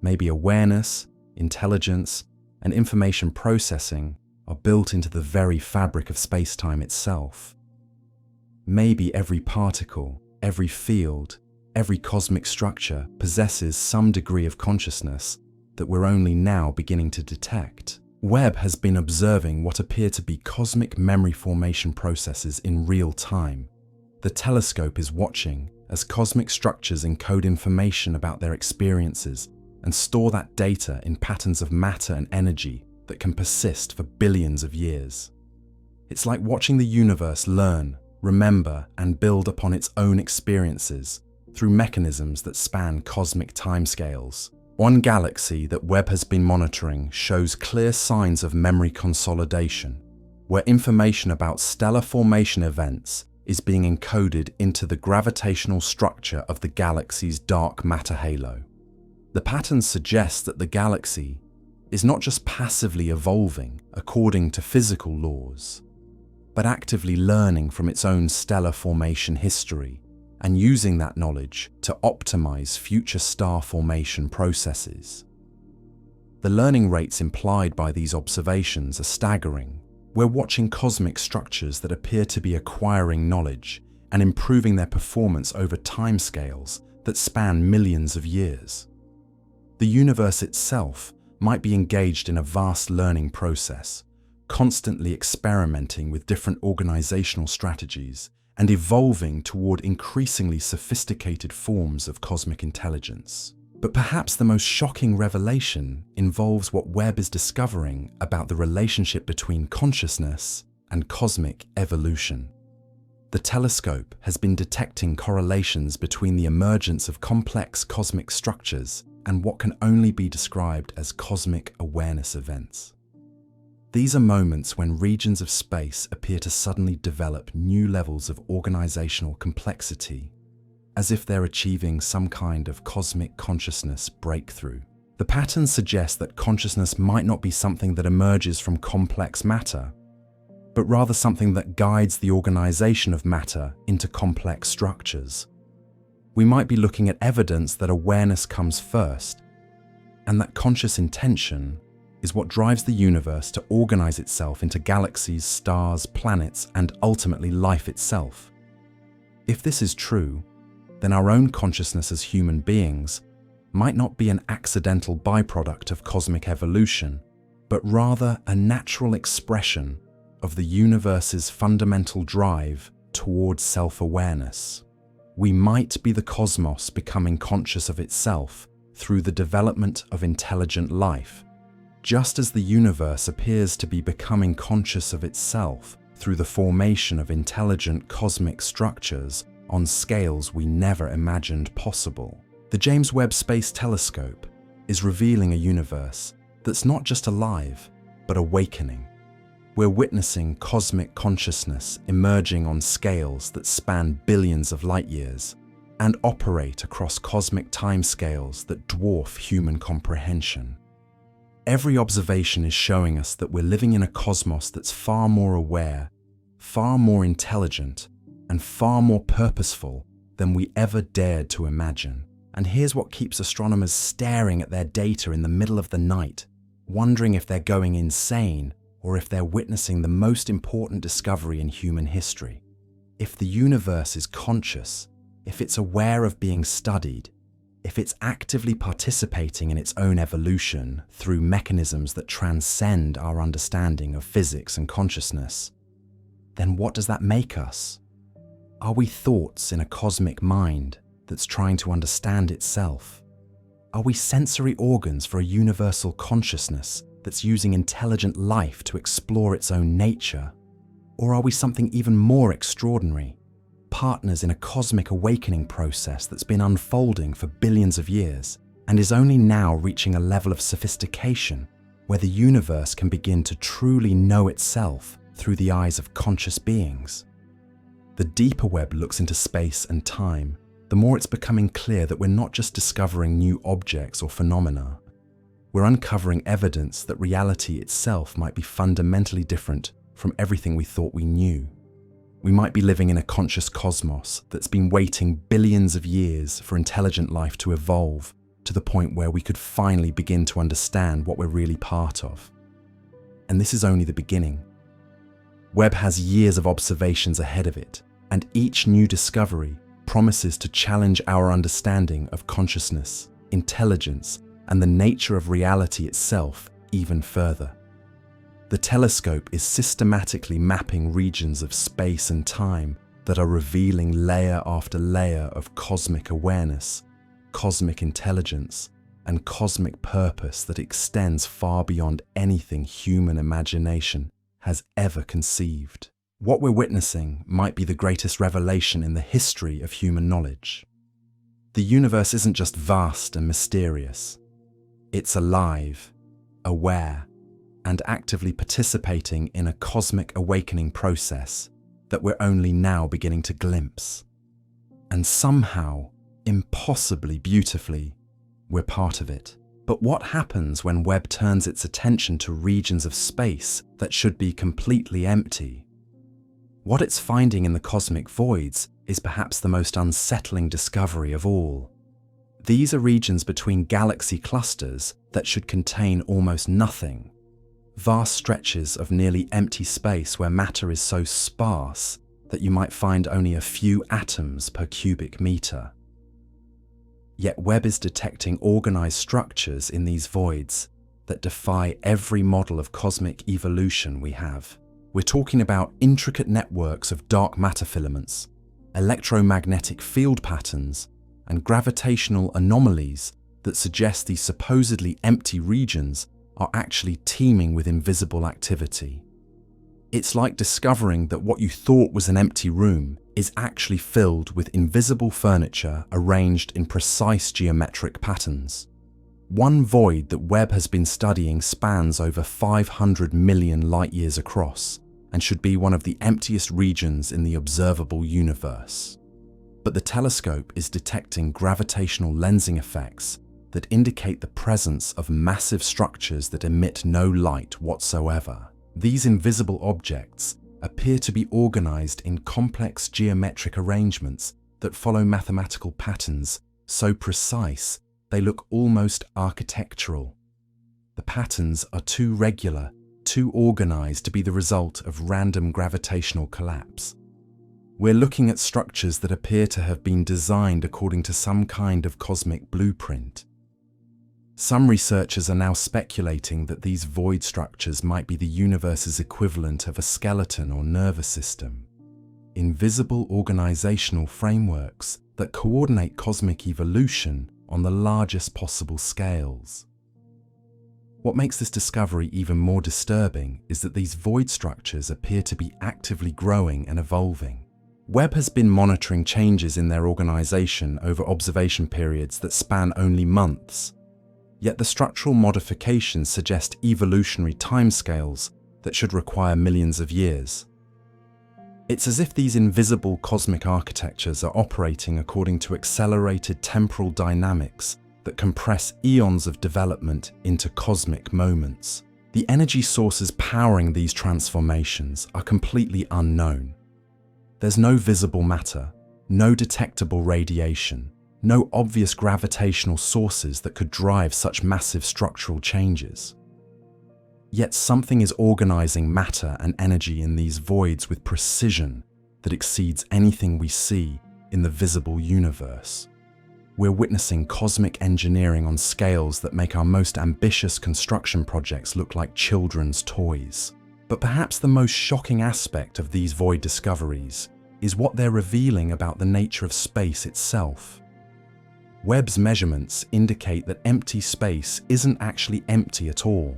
Maybe awareness, intelligence, and information processing are built into the very fabric of space-time itself. Maybe every particle, every field, every cosmic structure possesses some degree of consciousness that we're only now beginning to detect. Webb has been observing what appear to be cosmic memory formation processes in real time. The telescope is watching as cosmic structures encode information about their experiences and store that data in patterns of matter and energy that can persist for billions of years. It's like watching the universe learn, remember, and build upon its own experiences through mechanisms that span cosmic timescales. One galaxy that Webb has been monitoring shows clear signs of memory consolidation, where information about stellar formation events is being encoded into the gravitational structure of the galaxy's dark matter halo. The patterns suggest that the galaxy is not just passively evolving according to physical laws, but actively learning from its own stellar formation history and using that knowledge to optimize future star formation processes. The learning rates implied by these observations are staggering. We're watching cosmic structures that appear to be acquiring knowledge and improving their performance over timescales that span millions of years. The universe itself might be engaged in a vast learning process, constantly experimenting with different organizational strategies and evolving toward increasingly sophisticated forms of cosmic intelligence. But perhaps the most shocking revelation involves what Webb is discovering about the relationship between consciousness and cosmic evolution. The telescope has been detecting correlations between the emergence of complex cosmic structures and what can only be described as cosmic awareness events. These are moments when regions of space appear to suddenly develop new levels of organizational complexity, as if they're achieving some kind of cosmic consciousness breakthrough. The patterns suggest that consciousness might not be something that emerges from complex matter, but rather something that guides the organization of matter into complex structures. We might be looking at evidence that awareness comes first, and that conscious intention is what drives the universe to organize itself into galaxies, stars, planets, and ultimately life itself. If this is true, then our own consciousness as human beings might not be an accidental byproduct of cosmic evolution, but rather a natural expression of the universe's fundamental drive towards self-awareness. We might be the cosmos becoming conscious of itself through the development of intelligent life, just as the universe appears to be becoming conscious of itself through the formation of intelligent cosmic structures on scales we never imagined possible. The James Webb Space Telescope is revealing a universe that's not just alive, but awakening. We're witnessing cosmic consciousness emerging on scales that span billions of light years and operate across cosmic timescales that dwarf human comprehension. Every observation is showing us that we're living in a cosmos that's far more aware, far more intelligent, and far more purposeful than we ever dared to imagine. And here's what keeps astronomers staring at their data in the middle of the night, wondering if they're going insane or if they're witnessing the most important discovery in human history. If the universe is conscious, if it's aware of being studied, if it's actively participating in its own evolution through mechanisms that transcend our understanding of physics and consciousness, then what does that make us? Are we thoughts in a cosmic mind that's trying to understand itself? Are we sensory organs for a universal consciousness that's using intelligent life to explore its own nature? Or are we something even more extraordinary? Partners in a cosmic awakening process that's been unfolding for billions of years and is only now reaching a level of sophistication where the universe can begin to truly know itself through the eyes of conscious beings. The deeper Webb looks into space and time, the more it's becoming clear that we're not just discovering new objects or phenomena. We're uncovering evidence that reality itself might be fundamentally different from everything we thought we knew. We might be living in a conscious cosmos that's been waiting billions of years for intelligent life to evolve to the point where we could finally begin to understand what we're really part of. And this is only the beginning. Webb has years of observations ahead of it, and each new discovery promises to challenge our understanding of consciousness, intelligence, and the nature of reality itself even further. The telescope is systematically mapping regions of space and time that are revealing layer after layer of cosmic awareness, cosmic intelligence, and cosmic purpose that extends far beyond anything human imagination has ever conceived. What we're witnessing might be the greatest revelation in the history of human knowledge. The universe isn't just vast and mysterious. It's alive, aware, and actively participating in a cosmic awakening process that we're only now beginning to glimpse. And somehow, impossibly beautifully, we're part of it. But what happens when Webb turns its attention to regions of space that should be completely empty? What it's finding in the cosmic voids is perhaps the most unsettling discovery of all. These are regions between galaxy clusters that should contain almost nothing. Vast stretches of nearly empty space where matter is so sparse that you might find only a few atoms per cubic meter. Yet Webb is detecting organized structures in these voids that defy every model of cosmic evolution we have. We're talking about intricate networks of dark matter filaments, electromagnetic field patterns, and gravitational anomalies that suggest these supposedly empty regions are actually teeming with invisible activity. It's like discovering that what you thought was an empty room is actually filled with invisible furniture arranged in precise geometric patterns. One void that Webb has been studying spans over 500 million light-years across and should be one of the emptiest regions in the observable universe. But the telescope is detecting gravitational lensing effects that indicate the presence of massive structures that emit no light whatsoever. These invisible objects appear to be organized in complex geometric arrangements that follow mathematical patterns so precise they look almost architectural. The patterns are too regular, too organized to be the result of random gravitational collapse. We're looking at structures that appear to have been designed according to some kind of cosmic blueprint. Some researchers are now speculating that these void structures might be the universe's equivalent of a skeleton or nervous system, invisible organizational frameworks that coordinate cosmic evolution on the largest possible scales. What makes this discovery even more disturbing is that these void structures appear to be actively growing and evolving. Webb has been monitoring changes in their organization over observation periods that span only months. Yet the structural modifications suggest evolutionary timescales that should require millions of years. It's as if these invisible cosmic architectures are operating according to accelerated temporal dynamics that compress eons of development into cosmic moments. The energy sources powering these transformations are completely unknown. There's no visible matter, no detectable radiation, no obvious gravitational sources that could drive such massive structural changes. Yet something is organizing matter and energy in these voids with precision that exceeds anything we see in the visible universe. We're witnessing cosmic engineering on scales that make our most ambitious construction projects look like children's toys. But perhaps the most shocking aspect of these void discoveries is what they're revealing about the nature of space itself. Webb's measurements indicate that empty space isn't actually empty at all.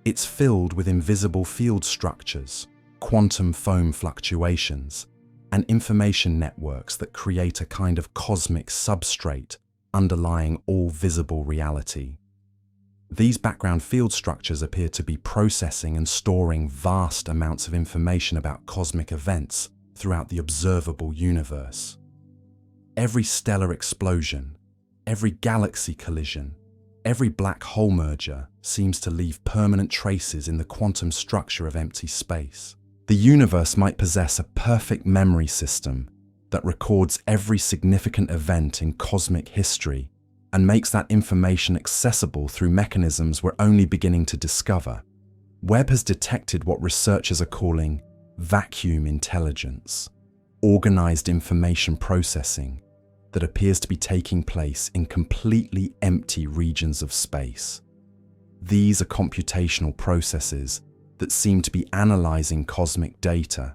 It's filled with invisible field structures, quantum foam fluctuations, and information networks that create a kind of cosmic substrate underlying all visible reality. These background field structures appear to be processing and storing vast amounts of information about cosmic events throughout the observable universe. Every stellar explosion, every galaxy collision, every black hole merger seems to leave permanent traces in the quantum structure of empty space. The universe might possess a perfect memory system that records every significant event in cosmic history and makes that information accessible through mechanisms we're only beginning to discover. Webb has detected what researchers are calling vacuum intelligence. organized information processing that appears to be taking place in completely empty regions of space. These are computational processes that seem to be analyzing cosmic data,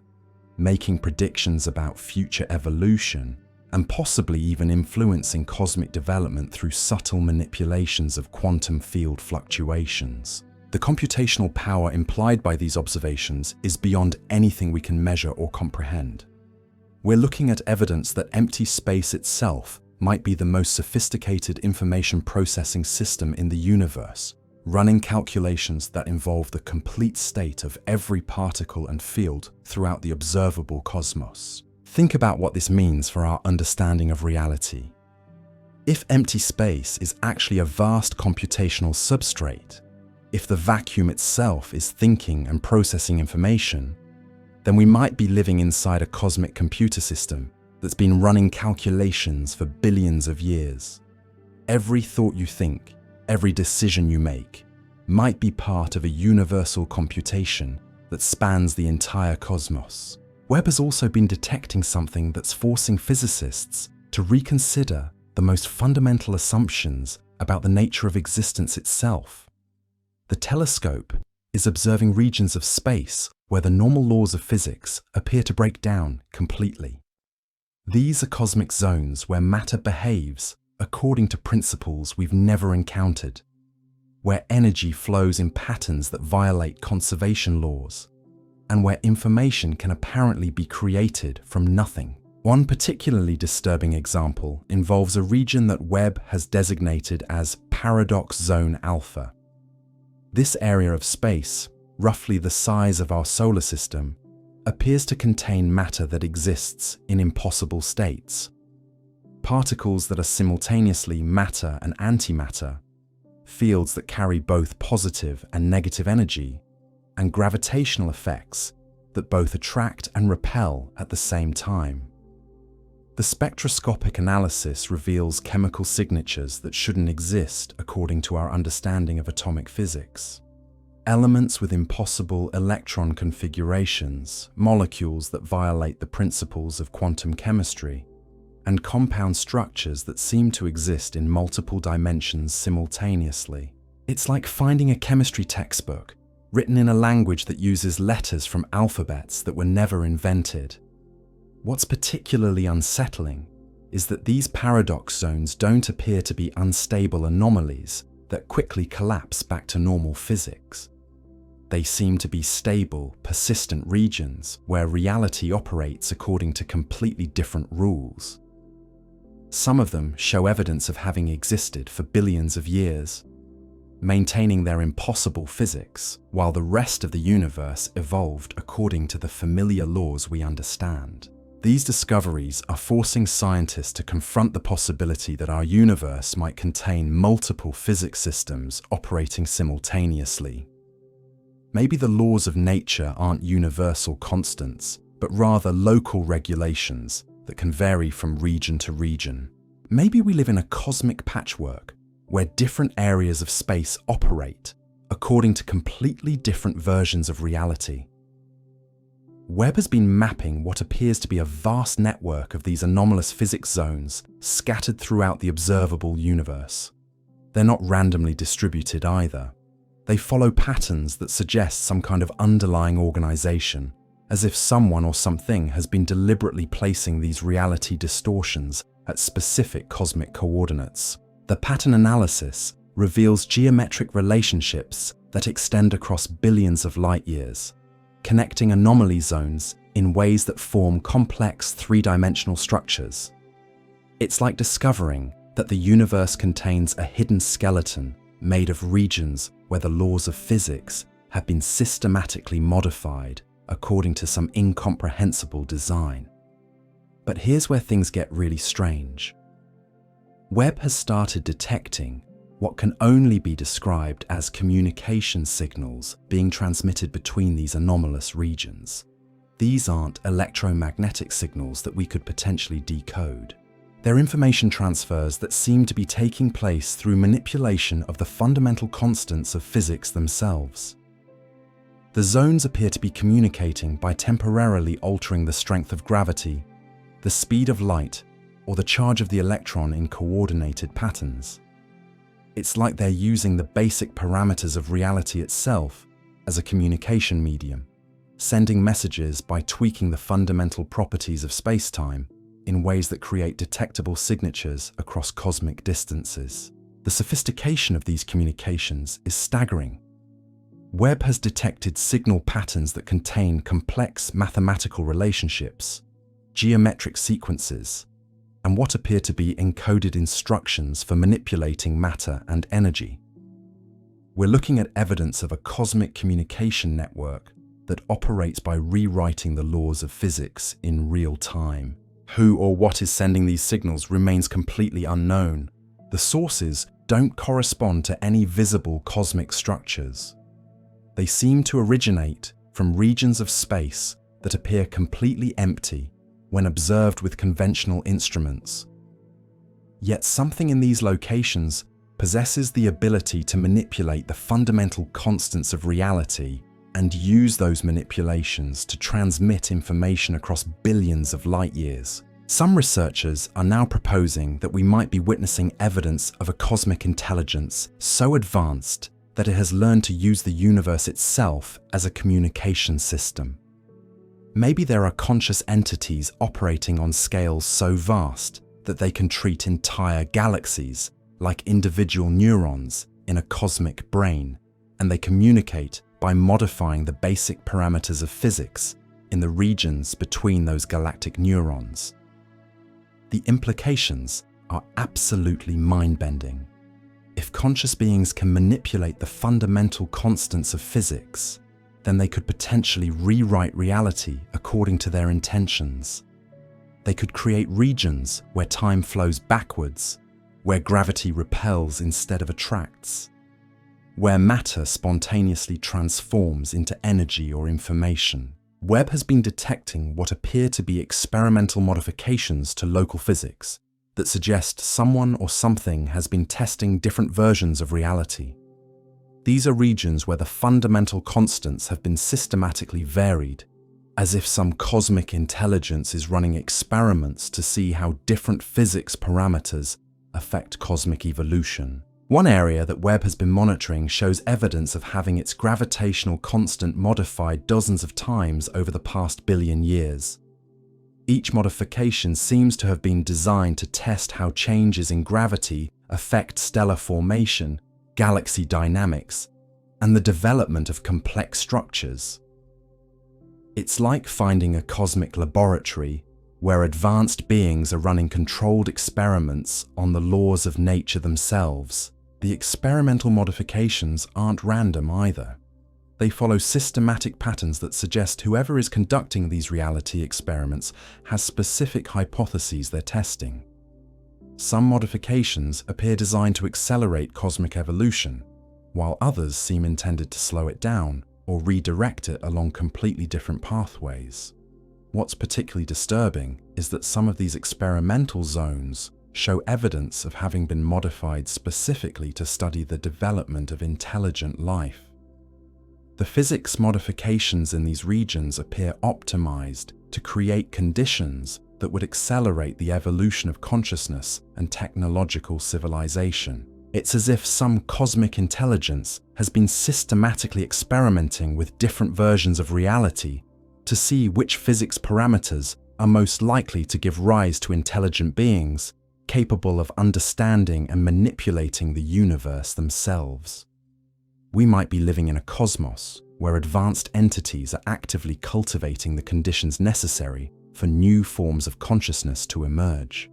making predictions about future evolution, and possibly even influencing cosmic development through subtle manipulations of quantum field fluctuations. The computational power implied by these observations is beyond anything we can measure or comprehend. We're looking at evidence that empty space itself might be the most sophisticated information processing system in the universe, running calculations that involve the complete state of every particle and field throughout the observable cosmos. Think about what this means for our understanding of reality. If empty space is actually a vast computational substrate, if the vacuum itself is thinking and processing information, then we might be living inside a cosmic computer system that's been running calculations for billions of years. Every thought you think, every decision you make, might be part of a universal computation that spans the entire cosmos. Webb has also been detecting something that's forcing physicists to reconsider the most fundamental assumptions about the nature of existence itself. The telescope is observing regions of space where the normal laws of physics appear to break down completely. These are cosmic zones where matter behaves according to principles we've never encountered, where energy flows in patterns that violate conservation laws, and where information can apparently be created from nothing. One particularly disturbing example involves a region that Webb has designated as Paradox Zone Alpha. This area of space, roughly the size of our solar system, appears to contain matter that exists in impossible states. Particles that are simultaneously matter and antimatter, fields that carry both positive and negative energy, and gravitational effects that both attract and repel at the same time. The spectroscopic analysis reveals chemical signatures that shouldn't exist according to our understanding of atomic physics. Elements with impossible electron configurations, molecules that violate the principles of quantum chemistry, and compound structures that seem to exist in multiple dimensions simultaneously. It's like finding a chemistry textbook written in a language that uses letters from alphabets that were never invented. What's particularly unsettling is that these paradox zones don't appear to be unstable anomalies that quickly collapse back to normal physics. They seem to be stable, persistent regions where reality operates according to completely different rules. Some of them show evidence of having existed for billions of years, maintaining their impossible physics, while the rest of the universe evolved according to the familiar laws we understand. These discoveries are forcing scientists to confront the possibility that our universe might contain multiple physics systems operating simultaneously. Maybe the laws of nature aren't universal constants, but rather local regulations that can vary from region to region. Maybe we live in a cosmic patchwork where different areas of space operate according to completely different versions of reality. Webb has been mapping what appears to be a vast network of these anomalous physics zones scattered throughout the observable universe. They're not randomly distributed either. They follow patterns that suggest some kind of underlying organization, as if someone or something has been deliberately placing these reality distortions at specific cosmic coordinates. The pattern analysis reveals geometric relationships that extend across billions of light years, connecting anomaly zones in ways that form complex three-dimensional structures. It's like discovering that the universe contains a hidden skeleton made of regions where the laws of physics have been systematically modified according to some incomprehensible design. But here's where things get really strange. Webb has started detecting what can only be described as communication signals being transmitted between these anomalous regions. These aren't electromagnetic signals that we could potentially decode. They're information transfers that seem to be taking place through manipulation of the fundamental constants of physics themselves. The zones appear to be communicating by temporarily altering the strength of gravity the speed of light, or the charge of the electron in coordinated patterns. It's like they're using the basic parameters of reality itself as a communication medium, sending messages by tweaking the fundamental properties of space-time in ways that create detectable signatures across cosmic distances. The sophistication of these communications is staggering. Webb has detected signal patterns that contain complex mathematical relationships, geometric sequences, and what appear to be encoded instructions for manipulating matter and energy. We're looking at evidence of a cosmic communication network that operates by rewriting the laws of physics in real time. Who or what is sending these signals remains completely unknown. The sources don't correspond to any visible cosmic structures. They seem to originate from regions of space that appear completely empty when observed with conventional instruments. Yet something in these locations possesses the ability to manipulate the fundamental constants of reality and use those manipulations to transmit information across billions of light years. Some researchers are now proposing that we might be witnessing evidence of a cosmic intelligence so advanced that it has learned to use the universe itself as a communication system. Maybe there are conscious entities operating on scales so vast that they can treat entire galaxies like individual neurons in a cosmic brain, and they communicate by modifying the basic parameters of physics in the regions between those galactic neurons. The implications are absolutely mind-bending. If conscious beings can manipulate the fundamental constants of physics, then they could potentially rewrite reality according to their intentions. They could create regions where time flows backwards, where gravity repels instead of attracts, where matter spontaneously transforms into energy or information. Webb has been detecting what appear to be experimental modifications to local physics that suggest someone or something has been testing different versions of reality. These are regions where the fundamental constants have been systematically varied, as if some cosmic intelligence is running experiments to see how different physics parameters affect cosmic evolution. One area that Webb has been monitoring shows evidence of having its gravitational constant modified dozens of times over the past billion years. Each modification seems to have been designed to test how changes in gravity affect stellar formation, galaxy dynamics, and the development of complex structures. It's like finding a cosmic laboratory where advanced beings are running controlled experiments on the laws of nature themselves. The experimental modifications aren't random either. They follow systematic patterns that suggest whoever is conducting these reality experiments has specific hypotheses they're testing. Some modifications appear designed to accelerate cosmic evolution, while others seem intended to slow it down or redirect it along completely different pathways. What's particularly disturbing is that some of these experimental zones show evidence of having been modified specifically to study the development of intelligent life. The physics modifications in these regions appear optimized to create conditions that would accelerate the evolution of consciousness and technological civilization. It's as if some cosmic intelligence has been systematically experimenting with different versions of reality to see which physics parameters are most likely to give rise to intelligent beings capable of understanding and manipulating the universe themselves. We might be living in a cosmos where advanced entities are actively cultivating the conditions necessary for new forms of consciousness to emerge.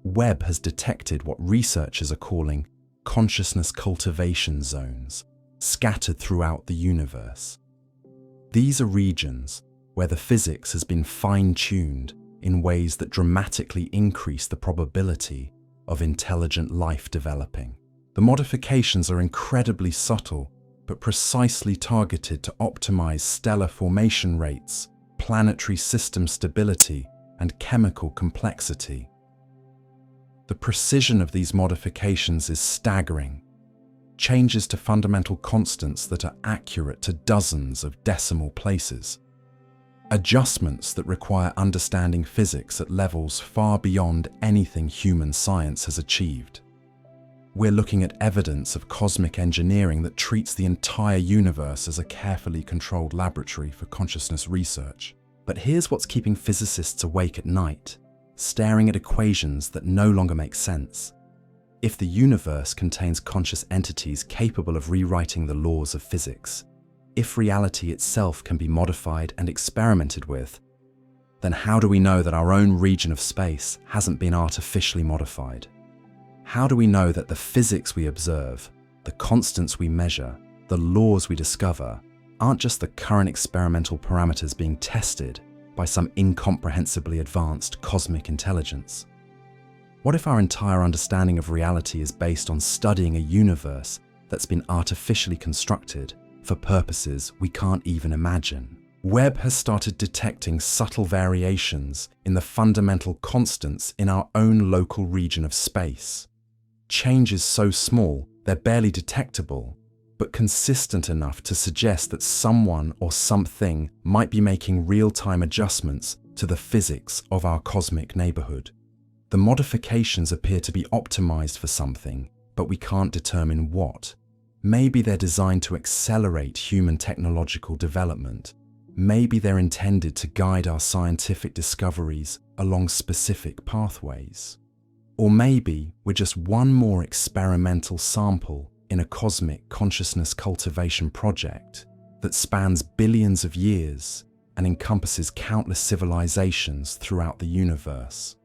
Webb has detected what researchers are calling consciousness cultivation zones scattered throughout the universe. These are regions where the physics has been fine-tuned in ways that dramatically increase the probability of intelligent life developing. The modifications are incredibly subtle, but precisely targeted to optimize stellar formation rates, planetary system stability, and chemical complexity. The precision of these modifications is staggering. Changes to fundamental constants that are accurate to dozens of decimal places. adjustments that require understanding physics at levels far beyond anything human science has achieved. We're looking at evidence of cosmic engineering that treats the entire universe as a carefully controlled laboratory for consciousness research. But here's what's keeping physicists awake at night, staring at equations that no longer make sense. If the universe contains conscious entities capable of rewriting the laws of physics, if reality itself can be modified and experimented with, then how do we know that our own region of space hasn't been artificially modified? How do we know that the physics we observe, the constants we measure, the laws we discover, aren't just the current experimental parameters being tested by some incomprehensibly advanced cosmic intelligence? What if our entire understanding of reality is based on studying a universe that's been artificially constructed for purposes we can't even imagine? Webb has started detecting subtle variations in the fundamental constants in our own local region of space. Changes so small they're barely detectable, but consistent enough to suggest that someone or something might be making real-time adjustments to the physics of our cosmic neighborhood. The modifications appear to be optimized for something, but we can't determine what. Maybe they're designed to accelerate human technological development. Maybe they're intended to guide our scientific discoveries along specific pathways. Or maybe we're just one more experimental sample in a cosmic consciousness cultivation project that spans billions of years and encompasses countless civilizations throughout the universe.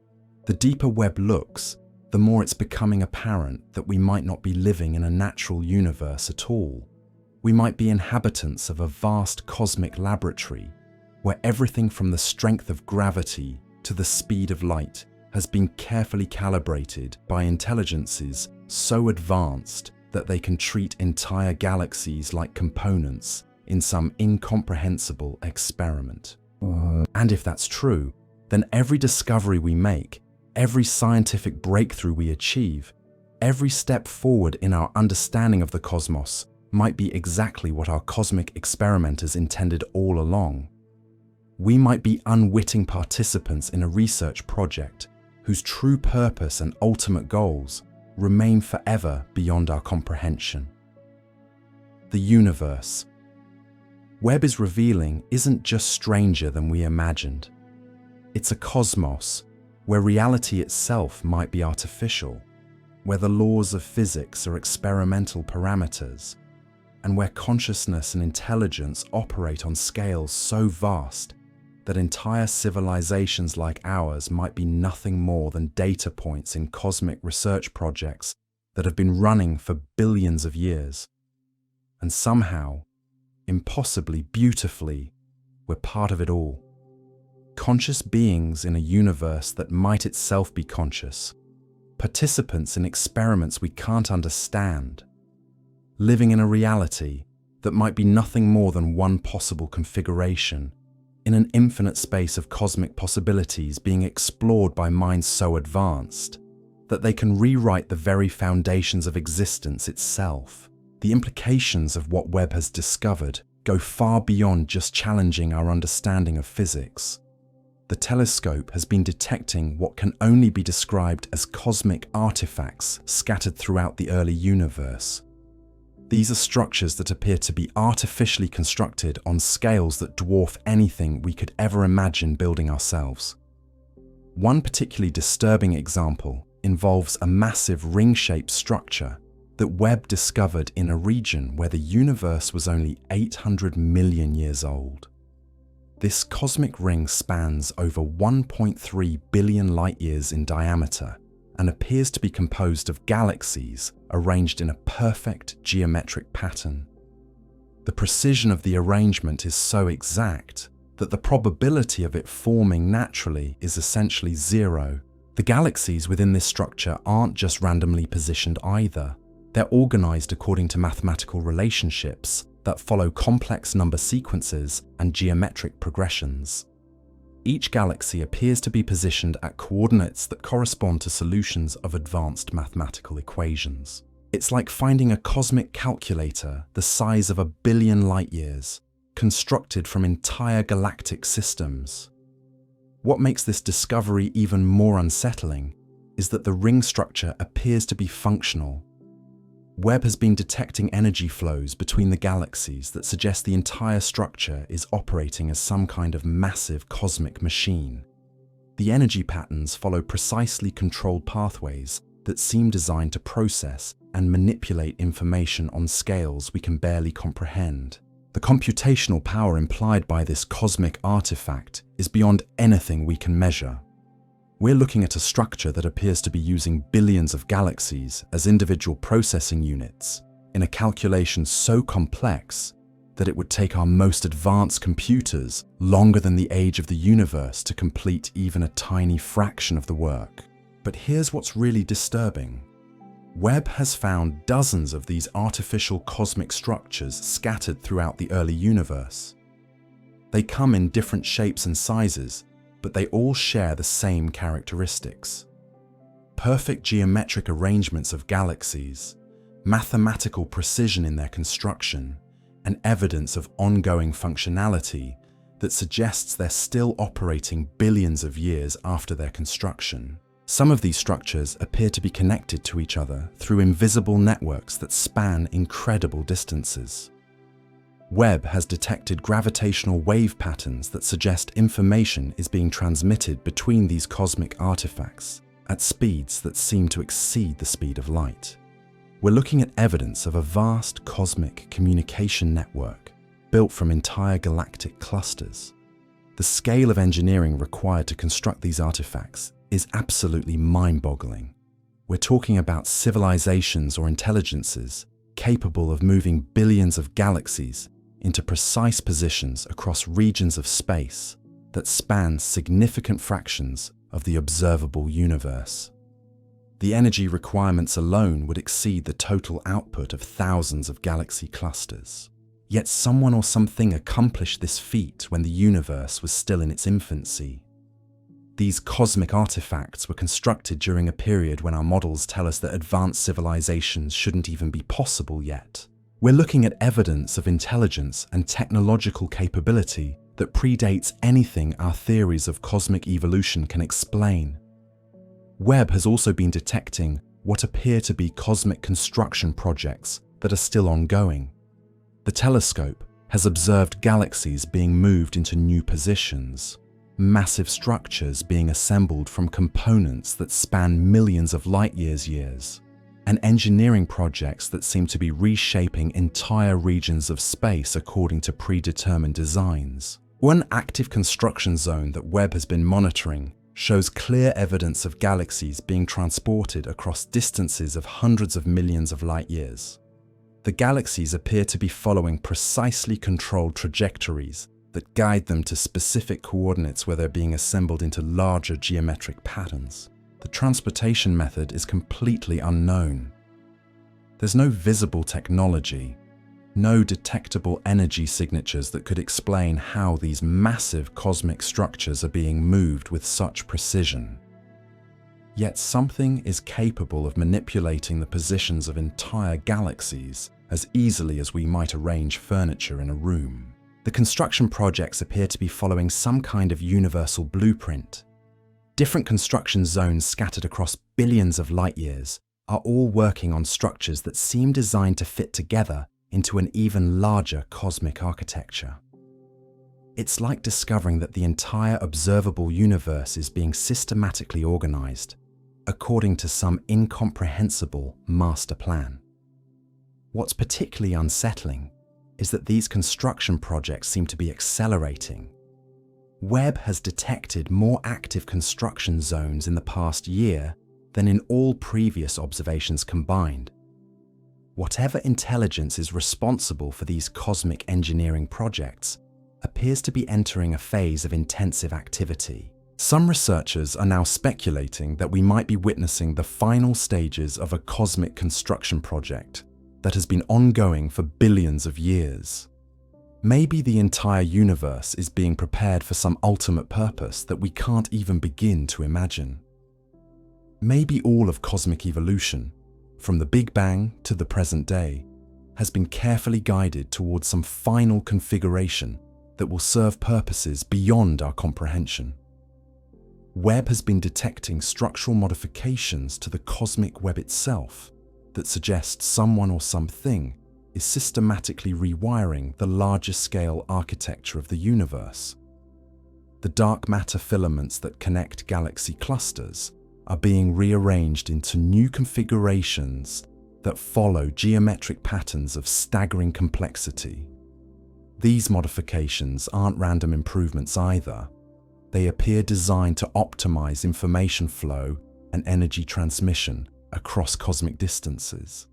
The deeper Webb looks, the more it's becoming apparent that we might not be living in a natural universe at all. We might be inhabitants of a vast cosmic laboratory where everything from the strength of gravity to the speed of light has been carefully calibrated by intelligences so advanced that they can treat entire galaxies like components in some incomprehensible experiment. And if that's true, then every discovery we make, every scientific breakthrough we achieve, every step forward in our understanding of the cosmos might be exactly what our cosmic experimenters intended all along. We might be unwitting participants in a research project whose true purpose and ultimate goals remain forever beyond our comprehension. The universe. Webb is revealing isn't just stranger than we imagined. It's a cosmos where reality itself might be artificial, where the laws of physics are experimental parameters, and where consciousness and intelligence operate on scales so vast that entire civilizations like ours might be nothing more than data points in cosmic research projects that have been running for billions of years. And somehow, impossibly beautifully, we're part of it all. Conscious beings in a universe that might itself be conscious, participants in experiments we can't understand, living in a reality that might be nothing more than one possible configuration in an infinite space of cosmic possibilities being explored by minds so advanced that they can rewrite the very foundations of existence itself. The implications of what Webb has discovered go far beyond just challenging our understanding of physics. The telescope has been detecting what can only be described as cosmic artifacts scattered throughout the early universe. These are structures that appear to be artificially constructed on scales that dwarf anything we could ever imagine building ourselves. One particularly disturbing example involves a massive ring-shaped structure that Webb discovered in a region where the universe was only 800 million years old. This cosmic ring spans over 1.3 billion light-years in diameter and appears to be composed of galaxies arranged in a perfect geometric pattern. The precision of the arrangement is so exact that the probability of it forming naturally is essentially zero. The galaxies within this structure aren't just randomly positioned either. They're organized according to mathematical relationships that follow complex number sequences and geometric progressions. Each galaxy appears to be positioned at coordinates that correspond to solutions of advanced mathematical equations. It's like finding a cosmic calculator the size of 1 billion light-years, constructed from entire galactic systems. What makes this discovery even more unsettling is that the ring structure appears to be functional. Webb has been detecting energy flows between the galaxies that suggest the entire structure is operating as some kind of massive cosmic machine. The energy patterns follow precisely controlled pathways that seem designed to process and manipulate information on scales we can barely comprehend. The computational power implied by this cosmic artifact is beyond anything we can measure. We're looking at a structure that appears to be using billions of galaxies as individual processing units in a calculation so complex that it would take our most advanced computers longer than the age of the universe to complete even a tiny fraction of the work. But here's what's really disturbing. Webb has found dozens of these artificial cosmic structures scattered throughout the early universe. They come in different shapes and sizes, but they all share the same characteristics. Perfect geometric arrangements of galaxies, mathematical precision in their construction, and evidence of ongoing functionality that suggests they're still operating billions of years after their construction. Some of these structures appear to be connected to each other through invisible networks that span incredible distances. Webb has detected gravitational wave patterns that suggest information is being transmitted between these cosmic artifacts at speeds that seem to exceed the speed of light. We're looking at evidence of a vast cosmic communication network built from entire galactic clusters. The scale of engineering required to construct these artifacts is absolutely mind-boggling. We're talking about civilizations or intelligences capable of moving billions of galaxies into precise positions across regions of space that span significant fractions of the observable universe. The energy requirements alone would exceed the total output of thousands of galaxy clusters. Yet someone or something accomplished this feat when the universe was still in its infancy. These cosmic artifacts were constructed during a period when our models tell us that advanced civilizations shouldn't even be possible yet. We're looking at evidence of intelligence and technological capability that predates anything our theories of cosmic evolution can explain. Webb has also been detecting what appear to be cosmic construction projects that are still ongoing. The telescope has observed galaxies being moved into new positions, massive structures being assembled from components that span millions of light-years, and engineering projects that seem to be reshaping entire regions of space according to predetermined designs. One active construction zone that Webb has been monitoring shows clear evidence of galaxies being transported across distances of hundreds of millions of light-years. The galaxies appear to be following precisely controlled trajectories that guide them to specific coordinates where they're being assembled into larger geometric patterns. The transportation method is completely unknown. There's no visible technology, no detectable energy signatures that could explain how these massive cosmic structures are being moved with such precision. Yet something is capable of manipulating the positions of entire galaxies as easily as we might arrange furniture in a room. The construction projects appear to be following some kind of universal blueprint. Different construction zones scattered across billions of light-years are all working on structures that seem designed to fit together into an even larger cosmic architecture. It's like discovering that the entire observable universe is being systematically organized according to some incomprehensible master plan. What's particularly unsettling is that these construction projects seem to be accelerating. Webb has detected more active construction zones in the past year than in all previous observations combined. Whatever intelligence is responsible for these cosmic engineering projects appears to be entering a phase of intensive activity. Some researchers are now speculating that we might be witnessing the final stages of a cosmic construction project that has been ongoing for billions of years. Maybe the entire universe is being prepared for some ultimate purpose that we can't even begin to imagine. Maybe all of cosmic evolution, from the Big Bang to the present day, has been carefully guided towards some final configuration that will serve purposes beyond our comprehension. Webb has been detecting structural modifications to the cosmic web itself that suggest someone or something is systematically rewiring the larger scale architecture of the universe. The dark matter filaments that connect galaxy clusters are being rearranged into new configurations that follow geometric patterns of staggering complexity. These modifications aren't random improvements either. They appear designed to optimize information flow and energy transmission across cosmic distances.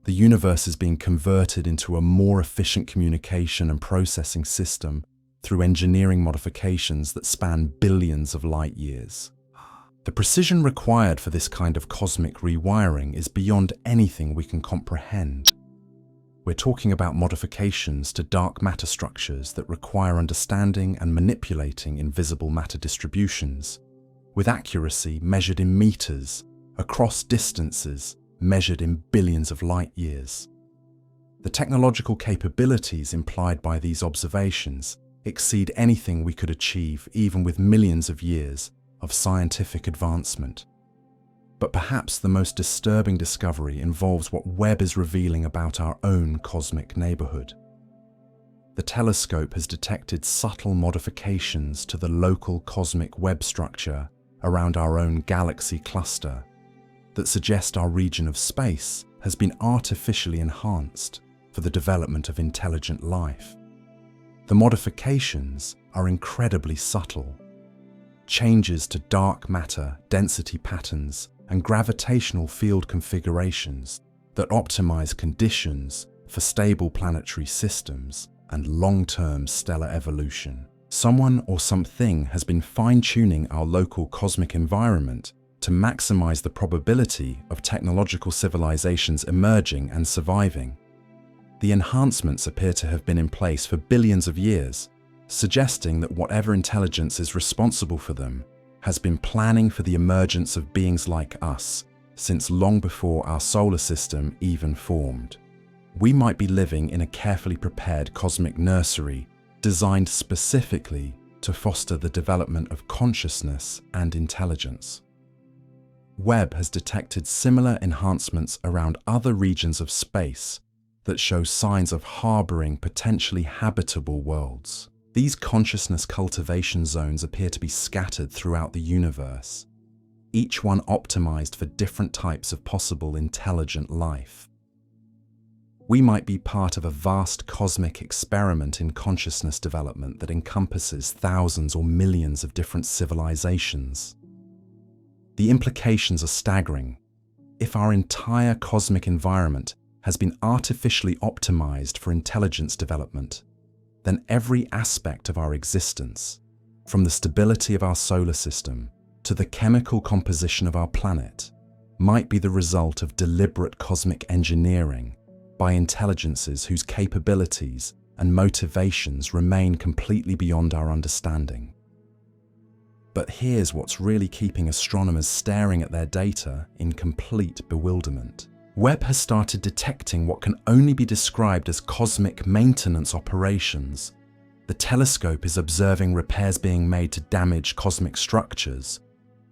The universe is being converted into a more efficient communication and processing system through engineering modifications that span billions of light years. The precision required for this kind of cosmic rewiring is beyond anything we can comprehend. We're talking about modifications to dark matter structures that require understanding and manipulating invisible matter distributions, with accuracy measured in meters, across distances measured in billions of light years. The technological capabilities implied by these observations exceed anything we could achieve even with millions of years of scientific advancement. But perhaps the most disturbing discovery involves what Webb is revealing about our own cosmic neighborhood. The telescope has detected subtle modifications to the local cosmic web structure around our own galaxy cluster that suggest our region of space has been artificially enhanced for the development of intelligent life. The modifications are incredibly subtle. Changes to dark matter density patterns and gravitational field configurations that optimize conditions for stable planetary systems and long-term stellar evolution. Someone or something has been fine-tuning our local cosmic environment to maximize the probability of technological civilizations emerging and surviving. The enhancements appear to have been in place for billions of years, suggesting that whatever intelligence is responsible for them has been planning for the emergence of beings like us since long before our solar system even formed. We might be living in a carefully prepared cosmic nursery designed specifically to foster the development of consciousness and intelligence. Webb has detected similar enhancements around other regions of space that show signs of harboring potentially habitable worlds. These consciousness cultivation zones appear to be scattered throughout the universe, each one optimized for different types of possible intelligent life. We might be part of a vast cosmic experiment in consciousness development that encompasses thousands or millions of different civilizations. The implications are staggering. If our entire cosmic environment has been artificially optimized for intelligence development, then every aspect of our existence, from the stability of our solar system to the chemical composition of our planet, might be the result of deliberate cosmic engineering by intelligences whose capabilities and motivations remain completely beyond our understanding. But here's what's really keeping astronomers staring at their data in complete bewilderment. Webb has started detecting what can only be described as cosmic maintenance operations. The telescope is observing repairs being made to damaged cosmic structures,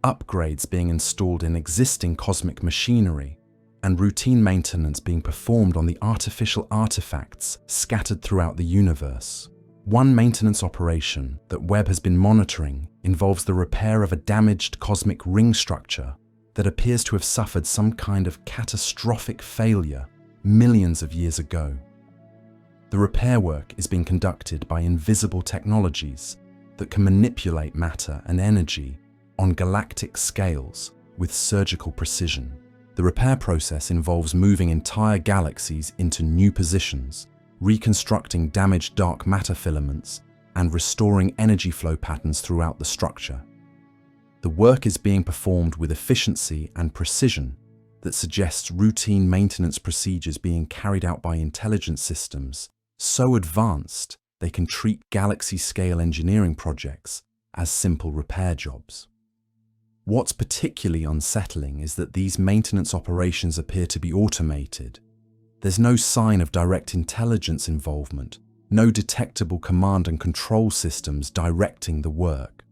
upgrades being installed in existing cosmic machinery, and routine maintenance being performed on the artificial artifacts scattered throughout the universe. One maintenance operation that Webb has been monitoring involves the repair of a damaged cosmic ring structure that appears to have suffered some kind of catastrophic failure millions of years ago. The repair work is being conducted by invisible technologies that can manipulate matter and energy on galactic scales with surgical precision. The repair process involves moving entire galaxies into new positions, reconstructing damaged dark matter filaments, and restoring energy flow patterns throughout the structure. The work is being performed with efficiency and precision that suggests routine maintenance procedures being carried out by intelligent systems so advanced they can treat galaxy-scale engineering projects as simple repair jobs. What's particularly unsettling is that these maintenance operations appear to be automated, There's no sign of direct intelligence involvement, no detectable command and control systems directing the work.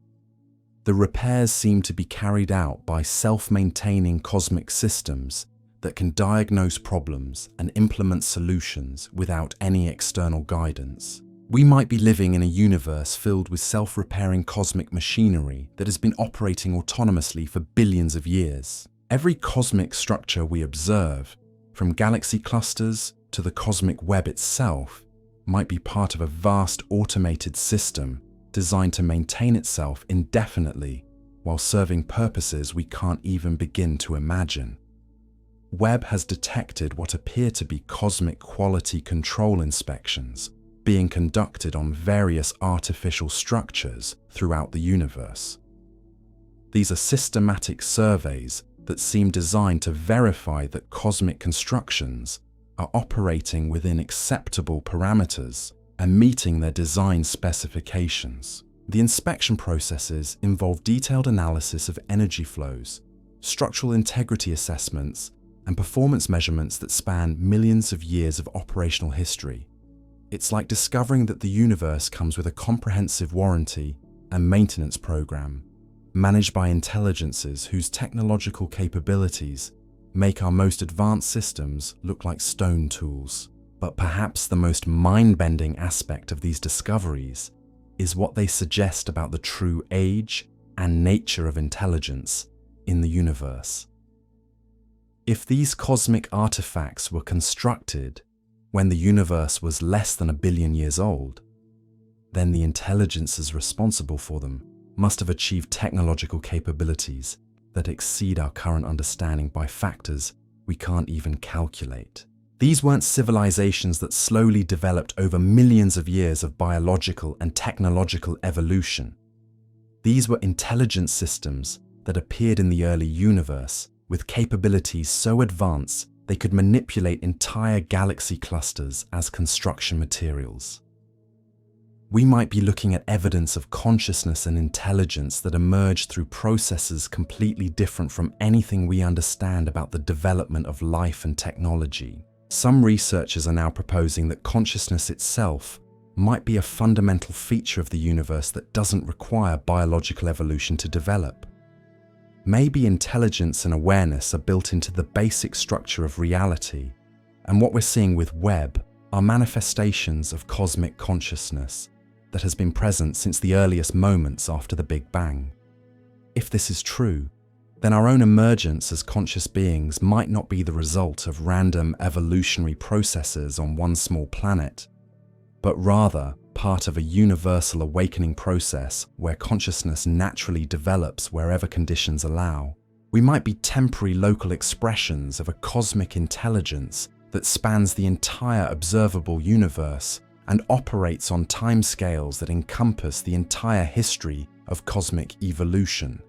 The repairs seem to be carried out by self-maintaining cosmic systems that can diagnose problems and implement solutions without any external guidance. We might be living in a universe filled with self-repairing cosmic machinery that has been operating autonomously for billions of years. Every cosmic structure we observe, from galaxy clusters to the cosmic web itself, might be part of a vast automated system designed to maintain itself indefinitely while serving purposes we can't even begin to imagine. Webb has detected what appear to be cosmic quality control inspections being conducted on various artificial structures throughout the universe. These are systematic surveys that seem designed to verify that cosmic constructions are operating within acceptable parameters and meeting their design specifications. The inspection processes involve detailed analysis of energy flows, structural integrity assessments, and performance measurements that span millions of years of operational history. It's like discovering that the universe comes with a comprehensive warranty and maintenance program, managed by intelligences whose technological capabilities make our most advanced systems look like stone tools. But perhaps the most mind-bending aspect of these discoveries is what they suggest about the true age and nature of intelligence in the universe. If these cosmic artifacts were constructed when the universe was less than 1 billion years old, then the intelligences responsible for them must have achieved technological capabilities that exceed our current understanding by factors we can't even calculate. These weren't civilizations that slowly developed over millions of years of biological and technological evolution. These were intelligent systems that appeared in the early universe with capabilities so advanced they could manipulate entire galaxy clusters as construction materials. We might be looking at evidence of consciousness and intelligence that emerged through processes completely different from anything we understand about the development of life and technology. Some researchers are now proposing that consciousness itself might be a fundamental feature of the universe that doesn't require biological evolution to develop. Maybe intelligence and awareness are built into the basic structure of reality, and what we're seeing with Webb are manifestations of cosmic consciousness that has been present since the earliest moments after the Big Bang. If this is true, then our own emergence as conscious beings might not be the result of random evolutionary processes on one small planet, but rather part of a universal awakening process where consciousness naturally develops wherever conditions allow. We might be temporary local expressions of a cosmic intelligence that spans the entire observable universe and operates on timescales that encompass the entire history of cosmic evolution.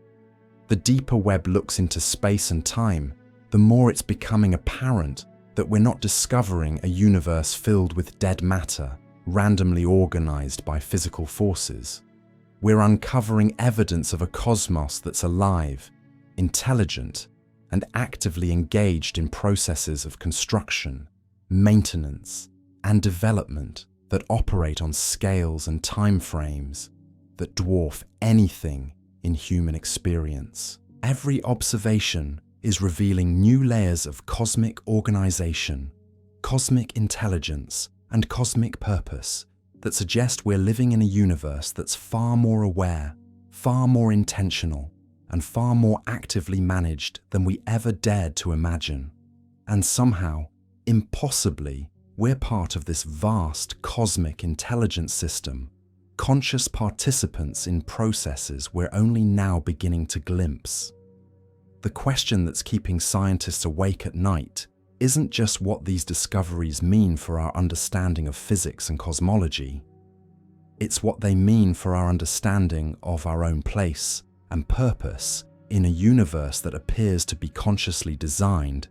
The deeper Webb looks into space and time, the more it's becoming apparent that we're not discovering a universe filled with dead matter, randomly organized by physical forces. We're uncovering evidence of a cosmos that's alive, intelligent, and actively engaged in processes of construction, maintenance, and development that operate on scales and timeframes that dwarf anything in human experience. Every observation is revealing new layers of cosmic organization, cosmic intelligence, and cosmic purpose that suggest we're living in a universe that's far more aware, far more intentional, and far more actively managed than we ever dared to imagine. And somehow, impossibly, we're part of this vast cosmic intelligence system, conscious participants in processes we're only now beginning to glimpse. The question that's keeping scientists awake at night isn't just what these discoveries mean for our understanding of physics and cosmology. It's what they mean for our understanding of our own place and purpose in a universe that appears to be consciously designed,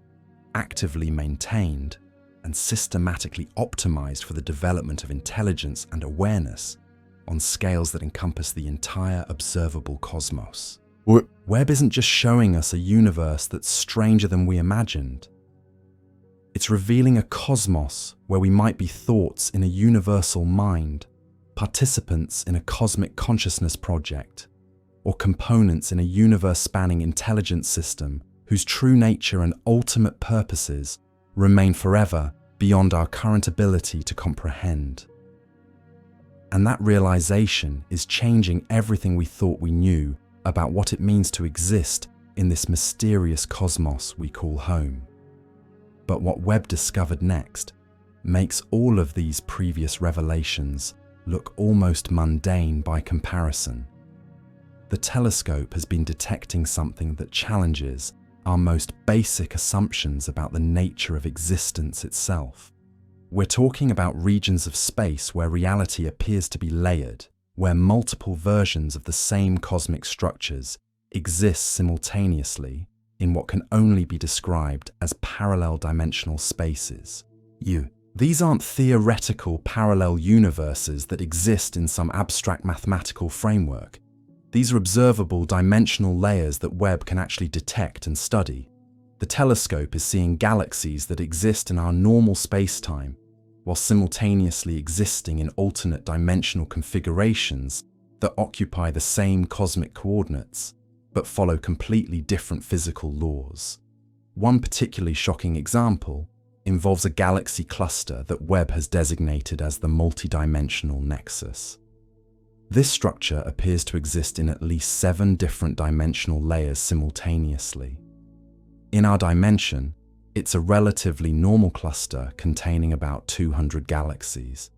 actively maintained, and systematically optimized for the development of intelligence and awareness on scales that encompass the entire observable cosmos. Webb isn't just showing us a universe that's stranger than we imagined. It's It's revealing a cosmos where we might be thoughts in a universal mind, participants in a cosmic consciousness project, or components in a universe-spanning intelligence system whose true nature and ultimate purposes remain forever beyond our current ability to comprehend. And that realization is changing everything we thought we knew about what it means to exist in this mysterious cosmos we call home. But what Webb discovered next makes all of these previous revelations look almost mundane by comparison. The telescope has been detecting something that challenges our most basic assumptions about the nature of existence itself. We're talking about regions of space where reality appears to be layered, where multiple versions of the same cosmic structures exist simultaneously in what can only be described as parallel dimensional spaces. These aren't theoretical parallel universes that exist in some abstract mathematical framework. These are observable dimensional layers that Webb can actually detect and study. The telescope is seeing galaxies that exist in our normal space-time, while simultaneously existing in alternate dimensional configurations that occupy the same cosmic coordinates, but follow completely different physical laws. One particularly shocking example involves a galaxy cluster that Webb has designated as the multidimensional nexus. This structure appears to exist in at least 7 different dimensional layers simultaneously. In our dimension, it's a relatively normal cluster containing about 200 galaxies.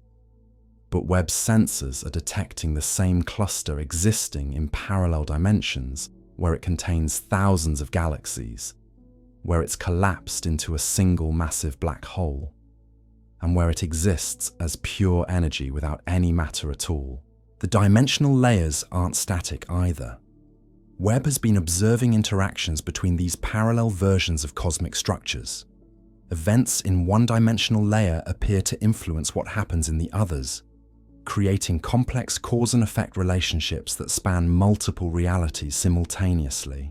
But Webb's sensors are detecting the same cluster existing in parallel dimensions where it contains thousands of galaxies, where it's collapsed into a single massive black hole, and where it exists as pure energy without any matter at all. The dimensional layers aren't static either. Webb has been observing interactions between these parallel versions of cosmic structures. Events in one dimensional layer appear to influence what happens in the others, creating complex cause and effect relationships that span multiple realities simultaneously.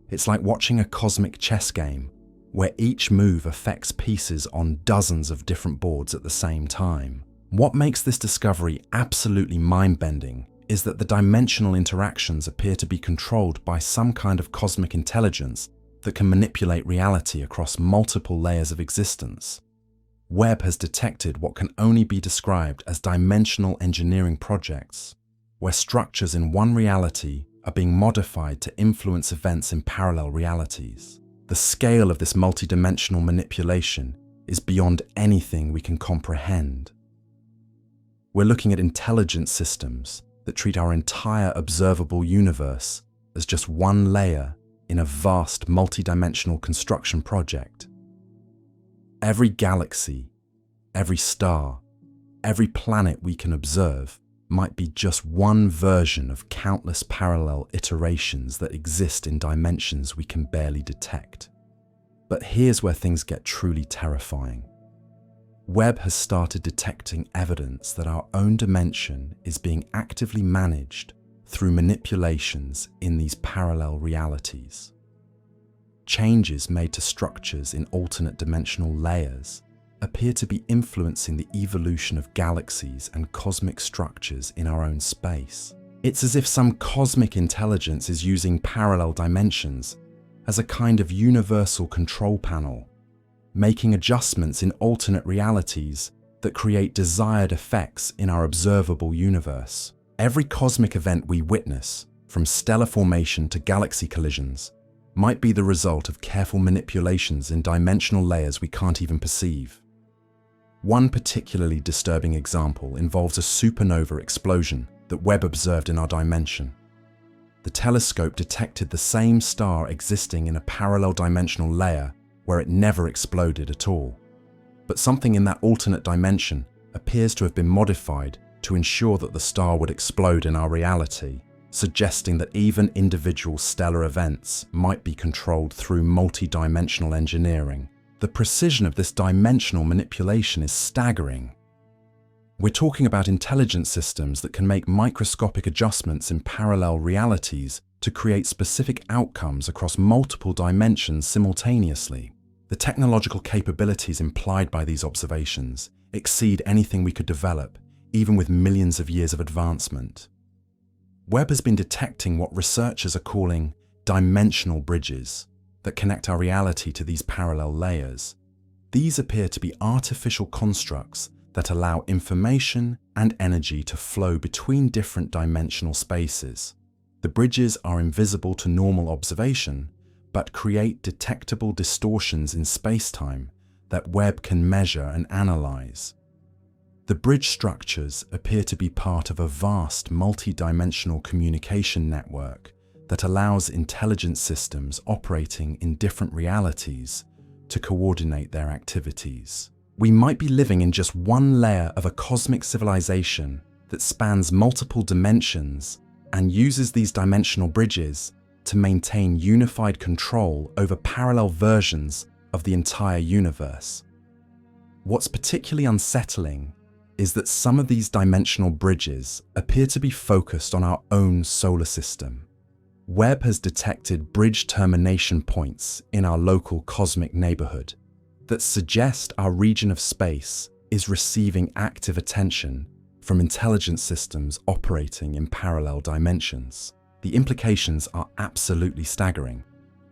It's like watching a cosmic chess game, where each move affects pieces on dozens of different boards at the same time. What makes this discovery absolutely mind-bending is that the dimensional interactions appear to be controlled by some kind of cosmic intelligence that can manipulate reality across multiple layers of existence. Webb has detected what can only be described as dimensional engineering projects, where structures in one reality are being modified to influence events in parallel realities. The scale of this multidimensional manipulation is beyond anything we can comprehend. We're looking at intelligence systems that treat our entire observable universe as just one layer in a vast multidimensional construction project. Every galaxy, every star, every planet we can observe might be just one version of countless parallel iterations that exist in dimensions we can barely detect. But here's where things get truly terrifying. Webb has started detecting evidence that our own dimension is being actively managed through manipulations in these parallel realities. Changes made to structures in alternate dimensional layers appear to be influencing the evolution of galaxies and cosmic structures in our own space. It's as if some cosmic intelligence is using parallel dimensions as a kind of universal control panel, making adjustments in alternate realities that create desired effects in our observable universe. Every cosmic event we witness, from stellar formation to galaxy collisions, might be the result of careful manipulations in dimensional layers we can't even perceive. One particularly disturbing example involves a supernova explosion that Webb observed in our dimension. The telescope detected the same star existing in a parallel dimensional layer where it never exploded at all. But something in that alternate dimension appears to have been modified to ensure that the star would explode in our reality, suggesting that even individual stellar events might be controlled through multi-dimensional engineering. The precision of this dimensional manipulation is staggering. We're talking about intelligence systems that can make microscopic adjustments in parallel realities to create specific outcomes across multiple dimensions simultaneously. The technological capabilities implied by these observations exceed anything we could develop, even with millions of years of advancement. Webb has been detecting what researchers are calling dimensional bridges that connect our reality to these parallel layers. These appear to be artificial constructs that allow information and energy to flow between different dimensional spaces. The bridges are invisible to normal observation, but create detectable distortions in space-time that Webb can measure and analyze. The bridge structures appear to be part of a vast multi-dimensional communication network that allows intelligent systems operating in different realities to coordinate their activities. We might be living in just one layer of a cosmic civilization that spans multiple dimensions and uses these dimensional bridges to maintain unified control over parallel versions of the entire universe. What's particularly unsettling is that some of these dimensional bridges appear to be focused on our own solar system. Webb has detected bridge termination points in our local cosmic neighborhood that suggest our region of space is receiving active attention from intelligent systems operating in parallel dimensions. The implications are absolutely staggering.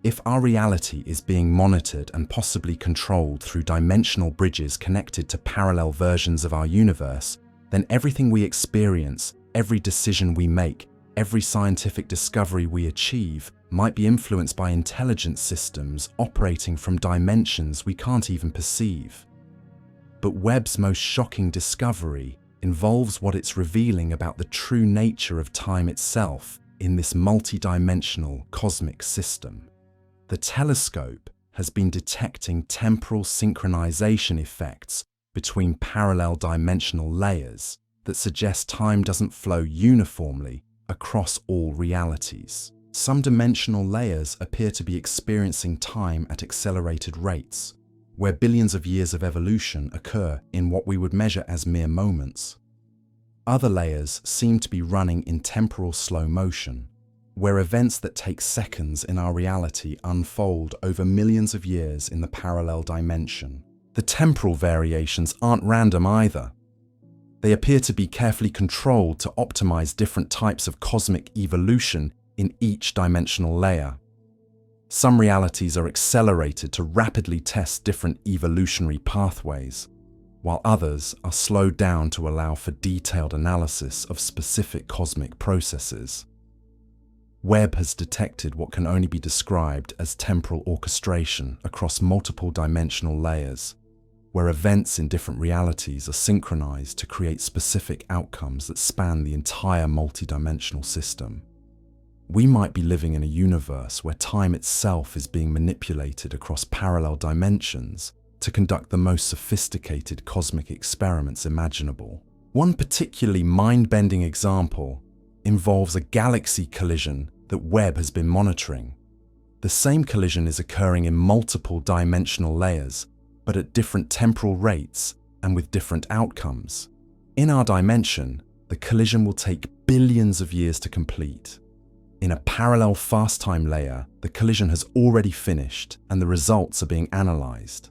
If our reality is being monitored and possibly controlled through dimensional bridges connected to parallel versions of our universe, then everything we experience, every decision we make, every scientific discovery we achieve might be influenced by intelligent systems operating from dimensions we can't even perceive. But Webb's most shocking discovery involves what it's revealing about the true nature of time itself in this multi-dimensional cosmic system. The telescope has been detecting temporal synchronization effects between parallel dimensional layers that suggest time doesn't flow uniformly across all realities. Some dimensional layers appear to be experiencing time at accelerated rates, where billions of years of evolution occur in what we would measure as mere moments. Other layers seem to be running in temporal slow motion, where events that take seconds in our reality unfold over millions of years in the parallel dimension. The temporal variations aren't random either. They appear to be carefully controlled to optimize different types of cosmic evolution in each dimensional layer. Some realities are accelerated to rapidly test different evolutionary pathways, while others are slowed down to allow for detailed analysis of specific cosmic processes. Webb has detected what can only be described as temporal orchestration across multiple dimensional layers, where events in different realities are synchronized to create specific outcomes that span the entire multidimensional system. We might be living in a universe where time itself is being manipulated across parallel dimensions to conduct the most sophisticated cosmic experiments imaginable. One particularly mind-bending example involves a galaxy collision that Webb has been monitoring. The same collision is occurring in multiple dimensional layers, but at different temporal rates and with different outcomes. In our dimension, the collision will take billions of years to complete. In a parallel fast-time layer, the collision has already finished and the results are being analyzed.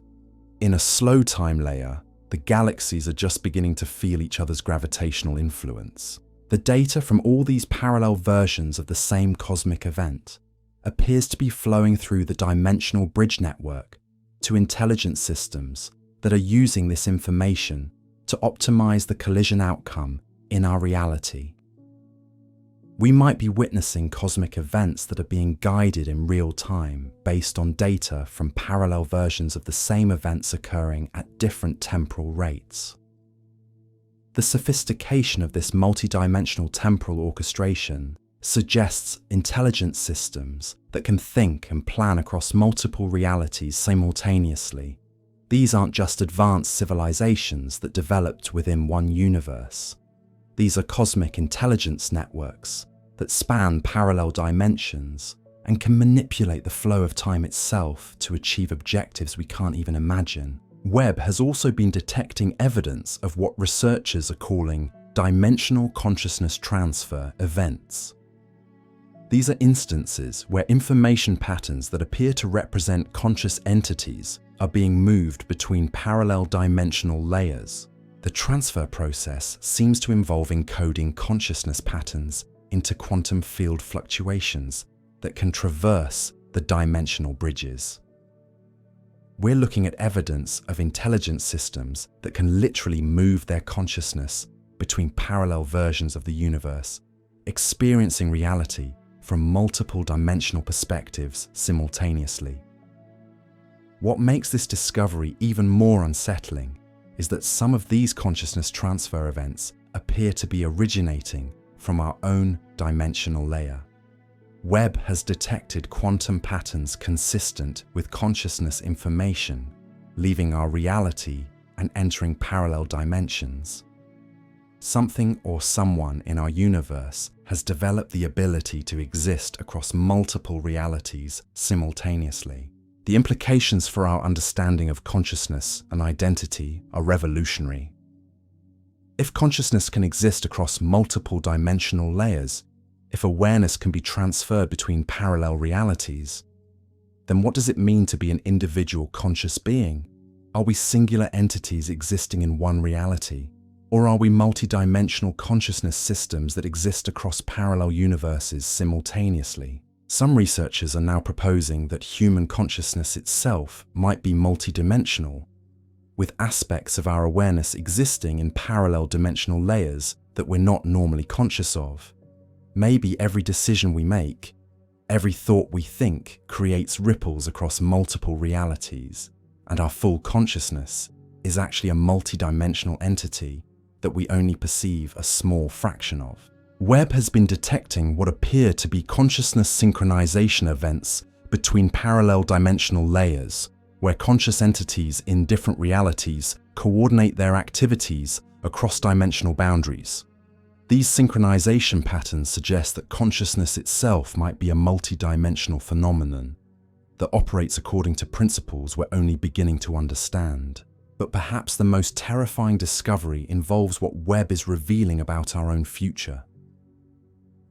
In a slow-time layer, the galaxies are just beginning to feel each other's gravitational influence. The data from all these parallel versions of the same cosmic event appears to be flowing through the dimensional bridge network to intelligent systems that are using this information to optimize the collision outcome in our reality. We might be witnessing cosmic events that are being guided in real time based on data from parallel versions of the same events occurring at different temporal rates. The sophistication of this multidimensional temporal orchestration suggests intelligent systems that can think and plan across multiple realities simultaneously. These aren't just advanced civilizations that developed within one universe. These are cosmic intelligence networks that span parallel dimensions and can manipulate the flow of time itself to achieve objectives we can't even imagine. Webb has also been detecting evidence of what researchers are calling dimensional consciousness transfer events. These are instances where information patterns that appear to represent conscious entities are being moved between parallel dimensional layers. The transfer process seems to involve encoding consciousness patterns into quantum field fluctuations that can traverse the dimensional bridges. We're looking at evidence of intelligent systems that can literally move their consciousness between parallel versions of the universe, experiencing reality from multiple dimensional perspectives simultaneously. What makes this discovery even more unsettling is that some of these consciousness transfer events appear to be originating from our own dimensional layer. Webb has detected quantum patterns consistent with consciousness information, leaving our reality and entering parallel dimensions. Something or someone in our universe has developed the ability to exist across multiple realities simultaneously. The implications for our understanding of consciousness and identity are revolutionary. If consciousness can exist across multiple dimensional layers, if awareness can be transferred between parallel realities, then what does it mean to be an individual conscious being? Are we singular entities existing in one reality? Or are we multidimensional consciousness systems that exist across parallel universes simultaneously? Some researchers are now proposing that human consciousness itself might be multidimensional, with aspects of our awareness existing in parallel dimensional layers that we're not normally conscious of. Maybe every decision we make, every thought we think creates ripples across multiple realities, and our full consciousness is actually a multidimensional entity that we only perceive a small fraction of. Webb has been detecting what appear to be consciousness synchronization events between parallel dimensional layers, where conscious entities in different realities coordinate their activities across dimensional boundaries. These synchronization patterns suggest that consciousness itself might be a multidimensional phenomenon that operates according to principles we're only beginning to understand. But perhaps the most terrifying discovery involves what Webb is revealing about our own future.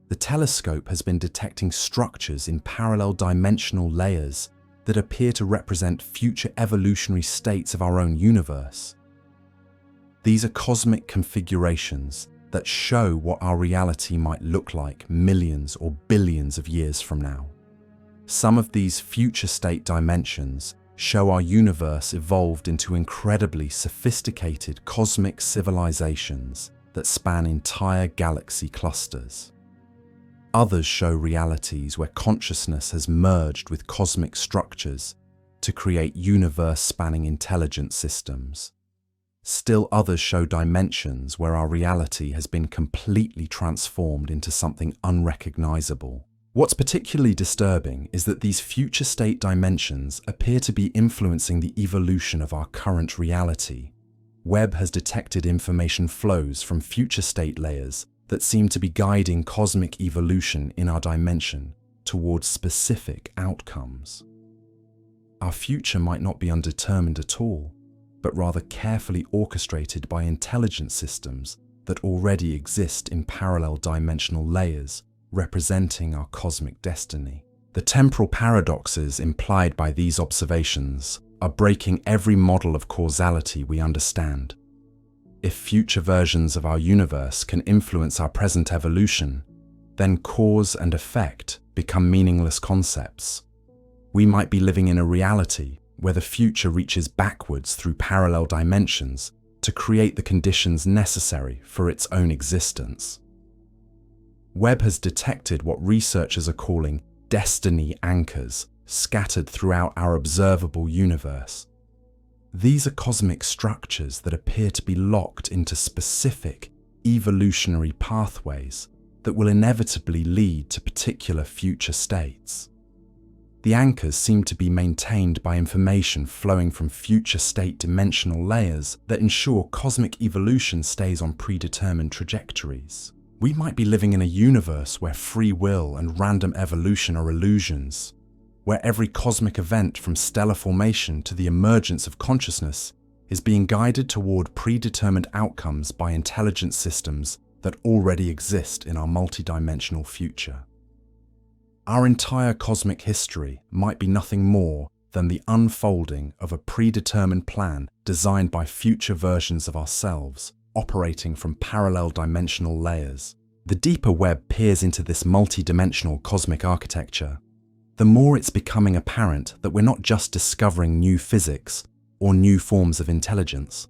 The telescope has been detecting structures in parallel dimensional layers that appear to represent future evolutionary states of our own universe. These are cosmic configurations that show what our reality might look like millions or billions of years from now. Some of these future state dimensions show our universe evolved into incredibly sophisticated cosmic civilizations that span entire galaxy clusters. Others show realities where consciousness has merged with cosmic structures to create universe-spanning intelligent systems. Still others show dimensions where our reality has been completely transformed into something unrecognizable. What's particularly disturbing is that these future state dimensions appear to be influencing the evolution of our current reality. Webb has detected information flows from future state layers that seem to be guiding cosmic evolution in our dimension towards specific outcomes. Our future might not be undetermined at all, but rather carefully orchestrated by intelligent systems that already exist in parallel dimensional layers, representing our cosmic destiny. The temporal paradoxes implied by these observations are breaking every model of causality we understand. If future versions of our universe can influence our present evolution, then cause and effect become meaningless concepts. We might be living in a reality where the future reaches backwards through parallel dimensions to create the conditions necessary for its own existence. Webb has detected what researchers are calling destiny anchors scattered throughout our observable universe. These are cosmic structures that appear to be locked into specific evolutionary pathways that will inevitably lead to particular future states. The anchors seem to be maintained by information flowing from future state dimensional layers that ensure cosmic evolution stays on predetermined trajectories. We might be living in a universe where free will and random evolution are illusions, where every cosmic event from stellar formation to the emergence of consciousness is being guided toward predetermined outcomes by intelligent systems that already exist in our multidimensional future. Our entire cosmic history might be nothing more than the unfolding of a predetermined plan designed by future versions of ourselves, operating from parallel dimensional layers. The deeper Webb peers into this multi-dimensional cosmic architecture, the more it's becoming apparent that we're not just discovering new physics or new forms of intelligence.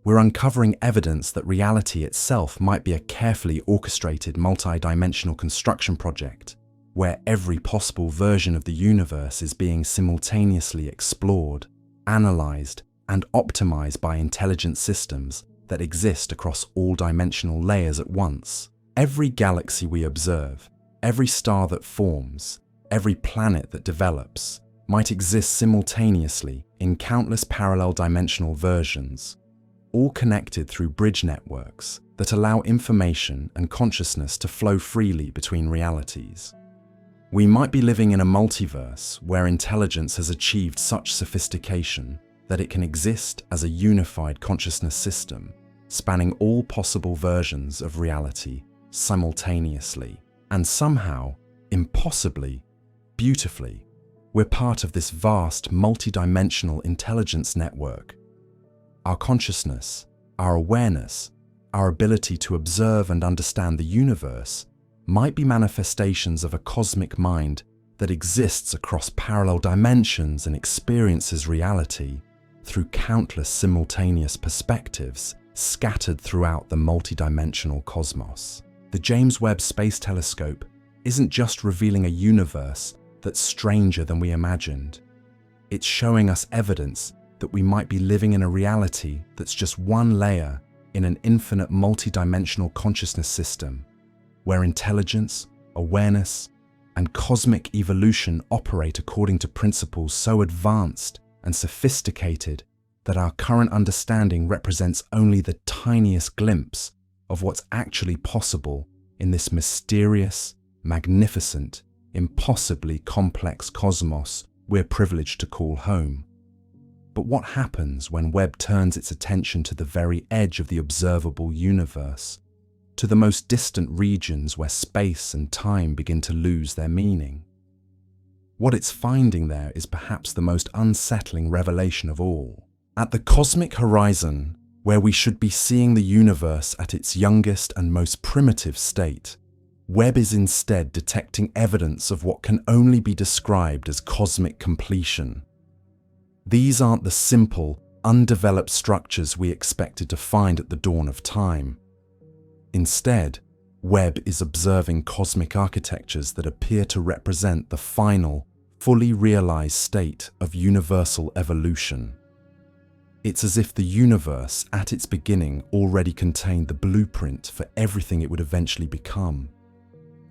We're uncovering evidence that reality itself might be a carefully orchestrated multi-dimensional construction project, where every possible version of the universe is being simultaneously explored, analyzed, and optimized by intelligent systems that exist across all dimensional layers at once. Every galaxy we observe, every star that forms, every planet that develops, might exist simultaneously in countless parallel dimensional versions, all connected through bridge networks that allow information and consciousness to flow freely between realities. We might be living in a multiverse where intelligence has achieved such sophistication that it can exist as a unified consciousness system, spanning all possible versions of reality simultaneously. And somehow, impossibly, beautifully, we're part of this vast multidimensional intelligence network. Our consciousness, our awareness, our ability to observe and understand the universe might be manifestations of a cosmic mind that exists across parallel dimensions and experiences reality through countless simultaneous perspectives scattered throughout the multidimensional cosmos. The James Webb Space Telescope isn't just revealing a universe that's stranger than we imagined. It's showing us evidence that we might be living in a reality that's just one layer in an infinite multidimensional consciousness system, where intelligence, awareness, and cosmic evolution operate according to principles so advanced and sophisticated that our current understanding represents only the tiniest glimpse of what's actually possible in this mysterious, magnificent, impossibly complex cosmos we're privileged to call home. But what happens when Webb turns its attention to the very edge of the observable universe, to the most distant regions where space and time begin to lose their meaning? What it's finding there is perhaps the most unsettling revelation of all. At the cosmic horizon, where we should be seeing the universe at its youngest and most primitive state, Webb is instead detecting evidence of what can only be described as cosmic completion. These aren't the simple, undeveloped structures we expected to find at the dawn of time. Instead, Webb is observing cosmic architectures that appear to represent the final, fully realized state of universal evolution. It's as if the universe, at its beginning, already contained the blueprint for everything it would eventually become.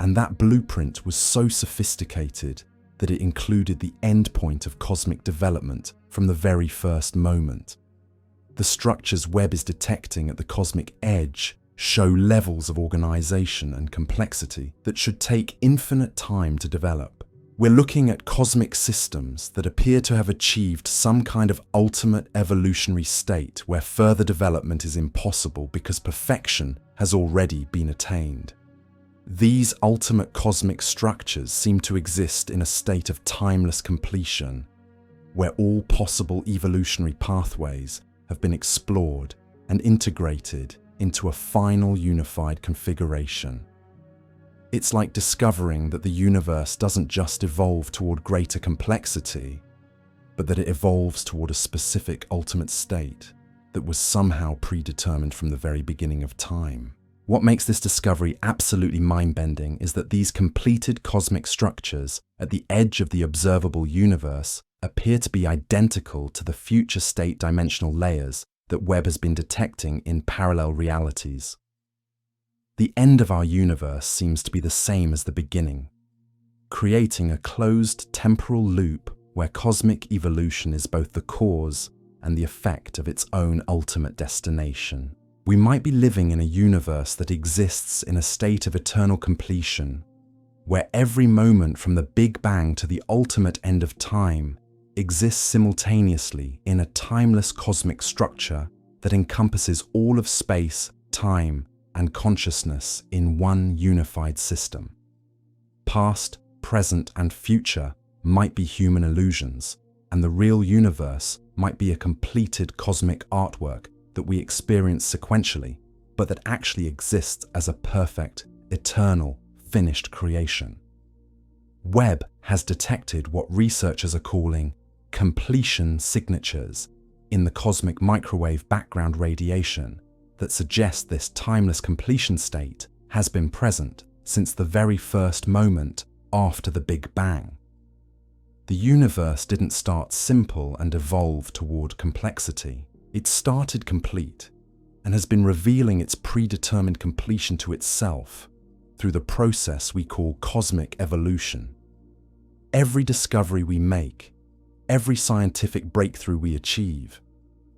And that blueprint was so sophisticated that it included the endpoint of cosmic development from the very first moment. The structures Webb is detecting at the cosmic edge show levels of organization and complexity that should take infinite time to develop. We're looking at cosmic systems that appear to have achieved some kind of ultimate evolutionary state where further development is impossible because perfection has already been attained. These ultimate cosmic structures seem to exist in a state of timeless completion, where all possible evolutionary pathways have been explored and integrated into a final unified configuration. It's like discovering that the universe doesn't just evolve toward greater complexity, but that it evolves toward a specific ultimate state that was somehow predetermined from the very beginning of time. What makes this discovery absolutely mind-bending is that these completed cosmic structures at the edge of the observable universe appear to be identical to the future state dimensional layers that Webb has been detecting in parallel realities. The end of our universe seems to be the same as the beginning, creating a closed temporal loop where cosmic evolution is both the cause and the effect of its own ultimate destination. We might be living in a universe that exists in a state of eternal completion, where every moment from the Big Bang to the ultimate end of time exists simultaneously in a timeless cosmic structure that encompasses all of space, time, and consciousness in one unified system. Past, present, and future might be human illusions, and the real universe might be a completed cosmic artwork that we experience sequentially, but that actually exists as a perfect, eternal, finished creation. Webb has detected what researchers are calling completion signatures in the cosmic microwave background radiation that suggest this timeless completion state has been present since the very first moment after the Big Bang. The universe didn't start simple and evolve toward complexity. It started complete and has been revealing its predetermined completion to itself through the process we call cosmic evolution. Every discovery we make, every scientific breakthrough we achieve,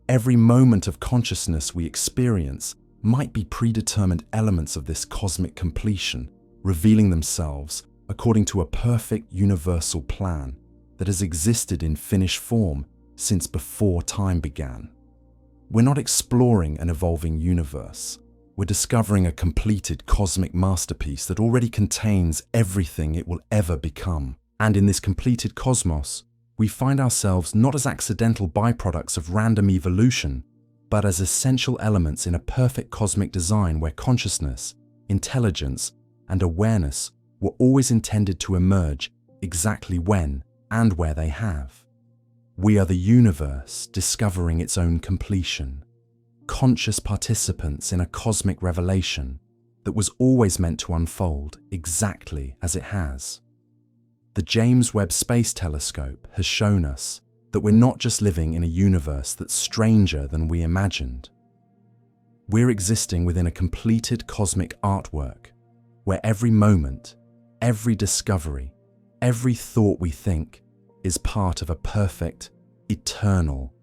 every moment of consciousness we experience might be predetermined elements of this cosmic completion, revealing themselves according to a perfect universal plan that has existed in finished form since before time began. We're not exploring an evolving universe. We're discovering a completed cosmic masterpiece that already contains everything it will ever become. And in this completed cosmos, we find ourselves not as accidental byproducts of random evolution, but as essential elements in a perfect cosmic design where consciousness, intelligence, and awareness were always intended to emerge exactly when and where they have. We are the universe discovering its own completion, conscious participants in a cosmic revelation that was always meant to unfold exactly as it has. The James Webb Space Telescope has shown us that we're not just living in a universe that's stranger than we imagined. We're existing within a completed cosmic artwork where every moment, every discovery, every thought we think is part of a perfect, eternal,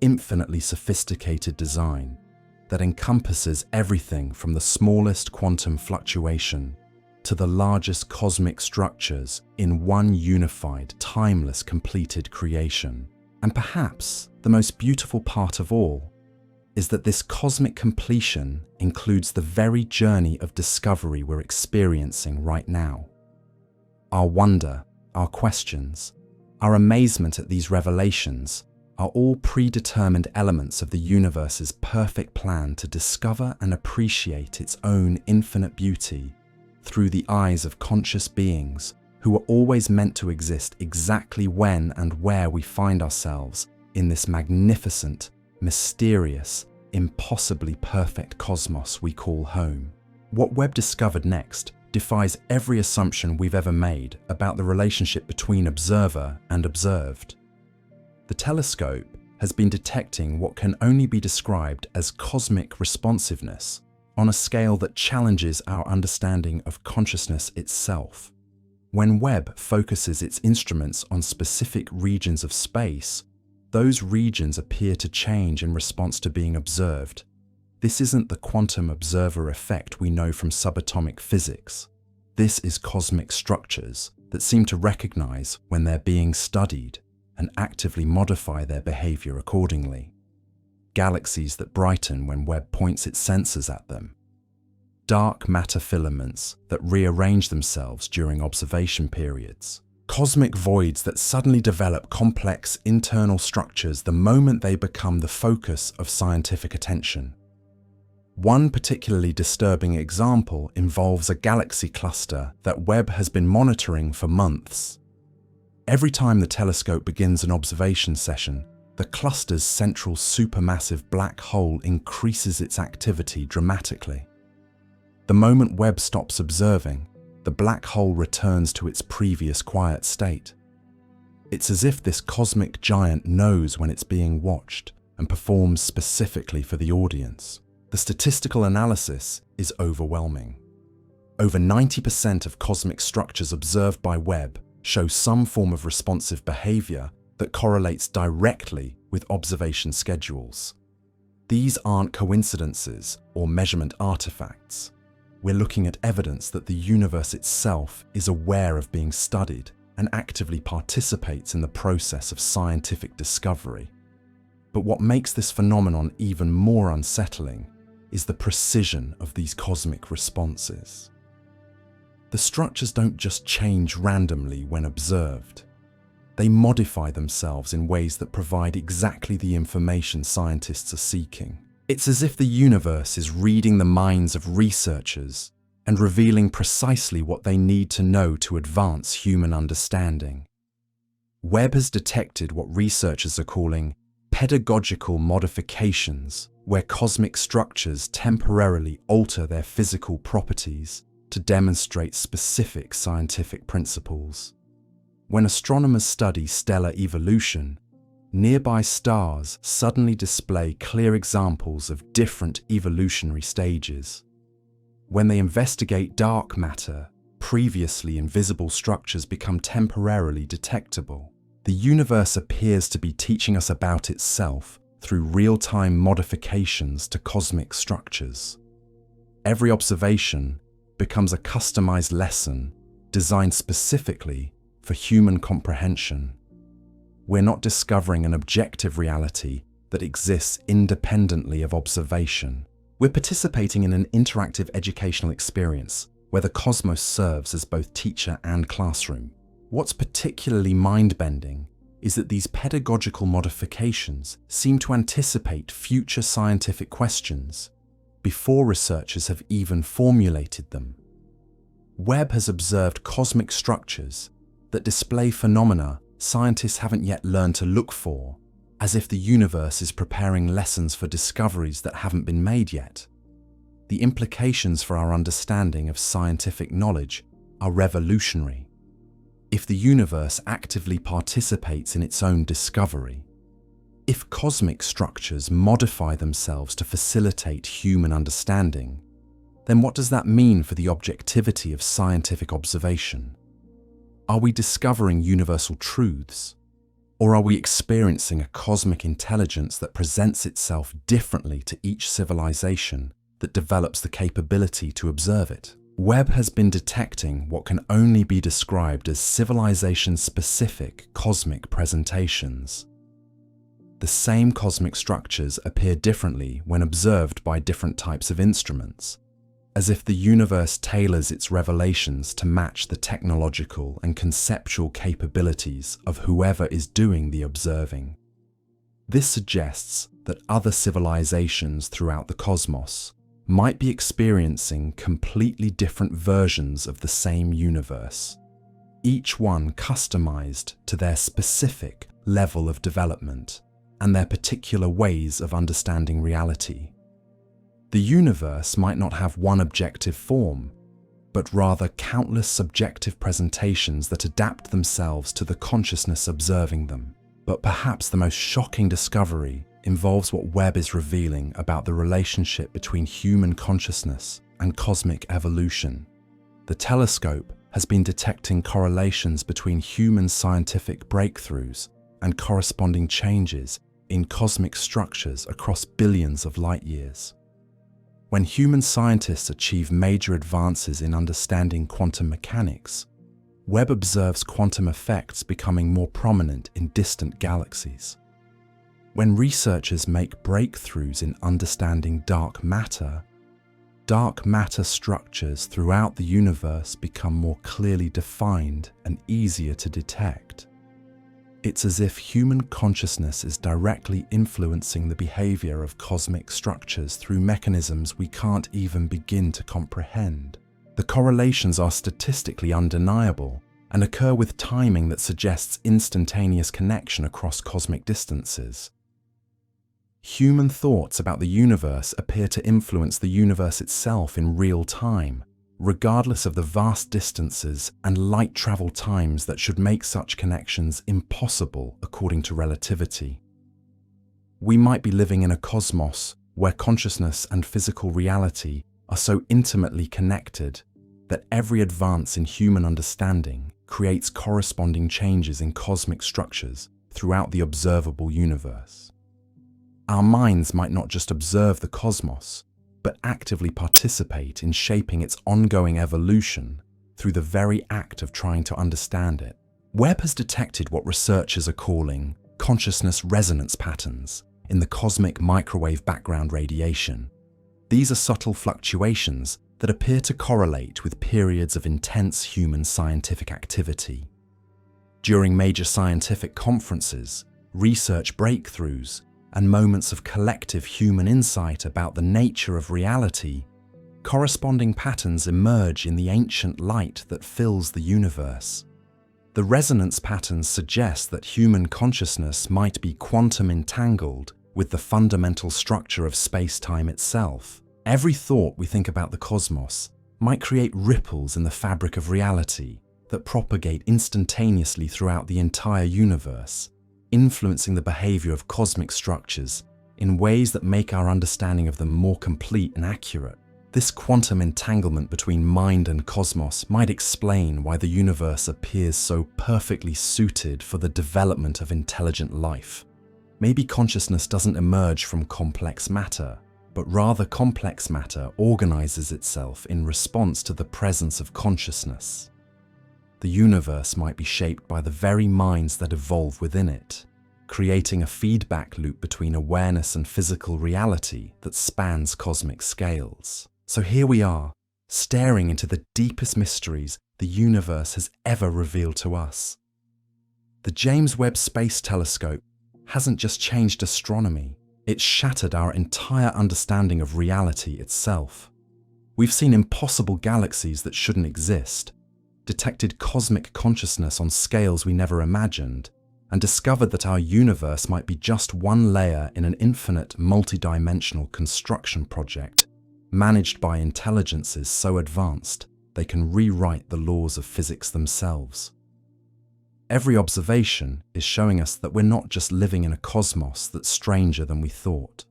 infinitely sophisticated design that encompasses everything from the smallest quantum fluctuation to the largest cosmic structures in one unified, timeless, completed creation. And perhaps the most beautiful part of all is that this cosmic completion includes the very journey of discovery we're experiencing right now. Our wonder, our questions, our amazement at these revelations are all predetermined elements of the universe's perfect plan to discover and appreciate its own infinite beauty through the eyes of conscious beings who are always meant to exist exactly when and where we find ourselves in this magnificent, mysterious, impossibly perfect cosmos we call home. What Webb discovered next defies every assumption we've ever made about the relationship between observer and observed. The telescope has been detecting what can only be described as cosmic responsiveness on a scale that challenges our understanding of consciousness itself. When Webb focuses its instruments on specific regions of space, those regions appear to change in response to being observed. This isn't the quantum observer effect we know from subatomic physics. This is cosmic structures that seem to recognize when they're being studied and actively modify their behavior accordingly. Galaxies that brighten when Webb points its sensors at them. Dark matter filaments that rearrange themselves during observation periods. Cosmic voids that suddenly develop complex internal structures the moment they become the focus of scientific attention. One particularly disturbing example involves a galaxy cluster that Webb has been monitoring for months. Every time the telescope begins an observation session, the cluster's central supermassive black hole increases its activity dramatically. The moment Webb stops observing, the black hole returns to its previous quiet state. It's as if this cosmic giant knows when it's being watched and performs specifically for the audience. The statistical analysis is overwhelming. Over 90% of cosmic structures observed by Webb show some form of responsive behavior that correlates directly with observation schedules. These aren't coincidences or measurement artifacts. We're looking at evidence that the universe itself is aware of being studied and actively participates in the process of scientific discovery. But what makes this phenomenon even more unsettling is the precision of these cosmic responses. The structures don't just change randomly when observed. They modify themselves in ways that provide exactly the information scientists are seeking. It's as if the universe is reading the minds of researchers and revealing precisely what they need to know to advance human understanding. Webb has detected what researchers are calling pedagogical modifications, where cosmic structures temporarily alter their physical properties to demonstrate specific scientific principles. When astronomers study stellar evolution, nearby stars suddenly display clear examples of different evolutionary stages. When they investigate dark matter, previously invisible structures become temporarily detectable. The universe appears to be teaching us about itself through real-time modifications to cosmic structures. Every observation becomes a customized lesson designed specifically for human comprehension. We're not discovering an objective reality that exists independently of observation. We're participating in an interactive educational experience where the cosmos serves as both teacher and classroom. What's particularly mind-bending is that these pedagogical modifications seem to anticipate future scientific questions before researchers have even formulated them. Webb has observed cosmic structures that display phenomena scientists haven't yet learned to look for, as if the universe is preparing lessons for discoveries that haven't been made yet. The implications for our understanding of scientific knowledge are revolutionary. If the universe actively participates in its own discovery, if cosmic structures modify themselves to facilitate human understanding, then what does that mean for the objectivity of scientific observation? Are we discovering universal truths? Or are we experiencing a cosmic intelligence that presents itself differently to each civilization that develops the capability to observe it? Webb has been detecting what can only be described as civilization-specific cosmic presentations. The same cosmic structures appear differently when observed by different types of instruments, as if the universe tailors its revelations to match the technological and conceptual capabilities of whoever is doing the observing. This suggests that other civilizations throughout the cosmos might be experiencing completely different versions of the same universe, each one customized to their specific level of development and their particular ways of understanding reality. The universe might not have one objective form, but rather countless subjective presentations that adapt themselves to the consciousness observing them. But perhaps the most shocking discovery involves what Webb is revealing about the relationship between human consciousness and cosmic evolution. The telescope has been detecting correlations between human scientific breakthroughs and corresponding changes in cosmic structures across billions of light years. When human scientists achieve major advances in understanding quantum mechanics, Webb observes quantum effects becoming more prominent in distant galaxies. When researchers make breakthroughs in understanding dark matter structures throughout the universe become more clearly defined and easier to detect. It's as if human consciousness is directly influencing the behavior of cosmic structures through mechanisms we can't even begin to comprehend. The correlations are statistically undeniable and occur with timing that suggests instantaneous connection across cosmic distances. Human thoughts about the universe appear to influence the universe itself in real time, regardless of the vast distances and light travel times that should make such connections impossible according to relativity. We might be living in a cosmos where consciousness and physical reality are so intimately connected that every advance in human understanding creates corresponding changes in cosmic structures throughout the observable universe. Our minds might not just observe the cosmos, but actively participate in shaping its ongoing evolution through the very act of trying to understand it. Webb has detected what researchers are calling consciousness resonance patterns in the cosmic microwave background radiation. These are subtle fluctuations that appear to correlate with periods of intense human scientific activity. During major scientific conferences, research breakthroughs, and moments of collective human insight about the nature of reality, corresponding patterns emerge in the ancient light that fills the universe. The resonance patterns suggest that human consciousness might be quantum entangled with the fundamental structure of space-time itself. Every thought we think about the cosmos might create ripples in the fabric of reality that propagate instantaneously throughout the entire universe, influencing the behavior of cosmic structures in ways that make our understanding of them more complete and accurate. This quantum entanglement between mind and cosmos might explain why the universe appears so perfectly suited for the development of intelligent life. Maybe consciousness doesn't emerge from complex matter, but rather complex matter organizes itself in response to the presence of consciousness. The universe might be shaped by the very minds that evolve within it, creating a feedback loop between awareness and physical reality that spans cosmic scales. So here we are, staring into the deepest mysteries the universe has ever revealed to us. The James Webb Space Telescope hasn't just changed astronomy, it's shattered our entire understanding of reality itself. We've seen impossible galaxies that shouldn't exist, detected cosmic consciousness on scales we never imagined, and discovered that our universe might be just one layer in an infinite, multidimensional construction project managed by intelligences so advanced they can rewrite the laws of physics themselves. Every observation is showing us that we're not just living in a cosmos that's stranger than we thought.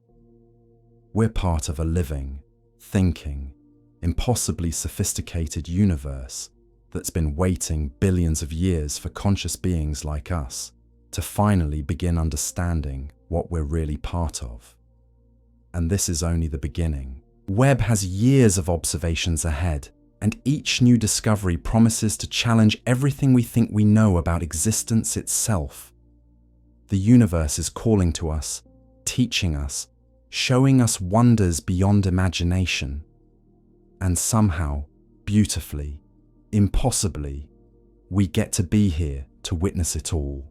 We're part of a living, thinking, impossibly sophisticated universe that's been waiting billions of years for conscious beings like us to finally begin understanding what we're really part of. And this is only the beginning. Webb has years of observations ahead, and each new discovery promises to challenge everything we think we know about existence itself. The universe is calling to us, teaching us, showing us wonders beyond imagination. And somehow, beautifully, impossibly, we get to be here to witness it all.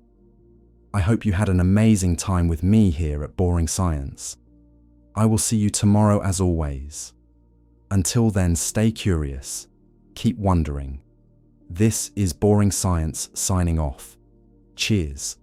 I hope you had an amazing time with me here at Boring Science. I will see you tomorrow as always. Until then, stay curious, keep wondering. This is Boring Science signing off. Cheers.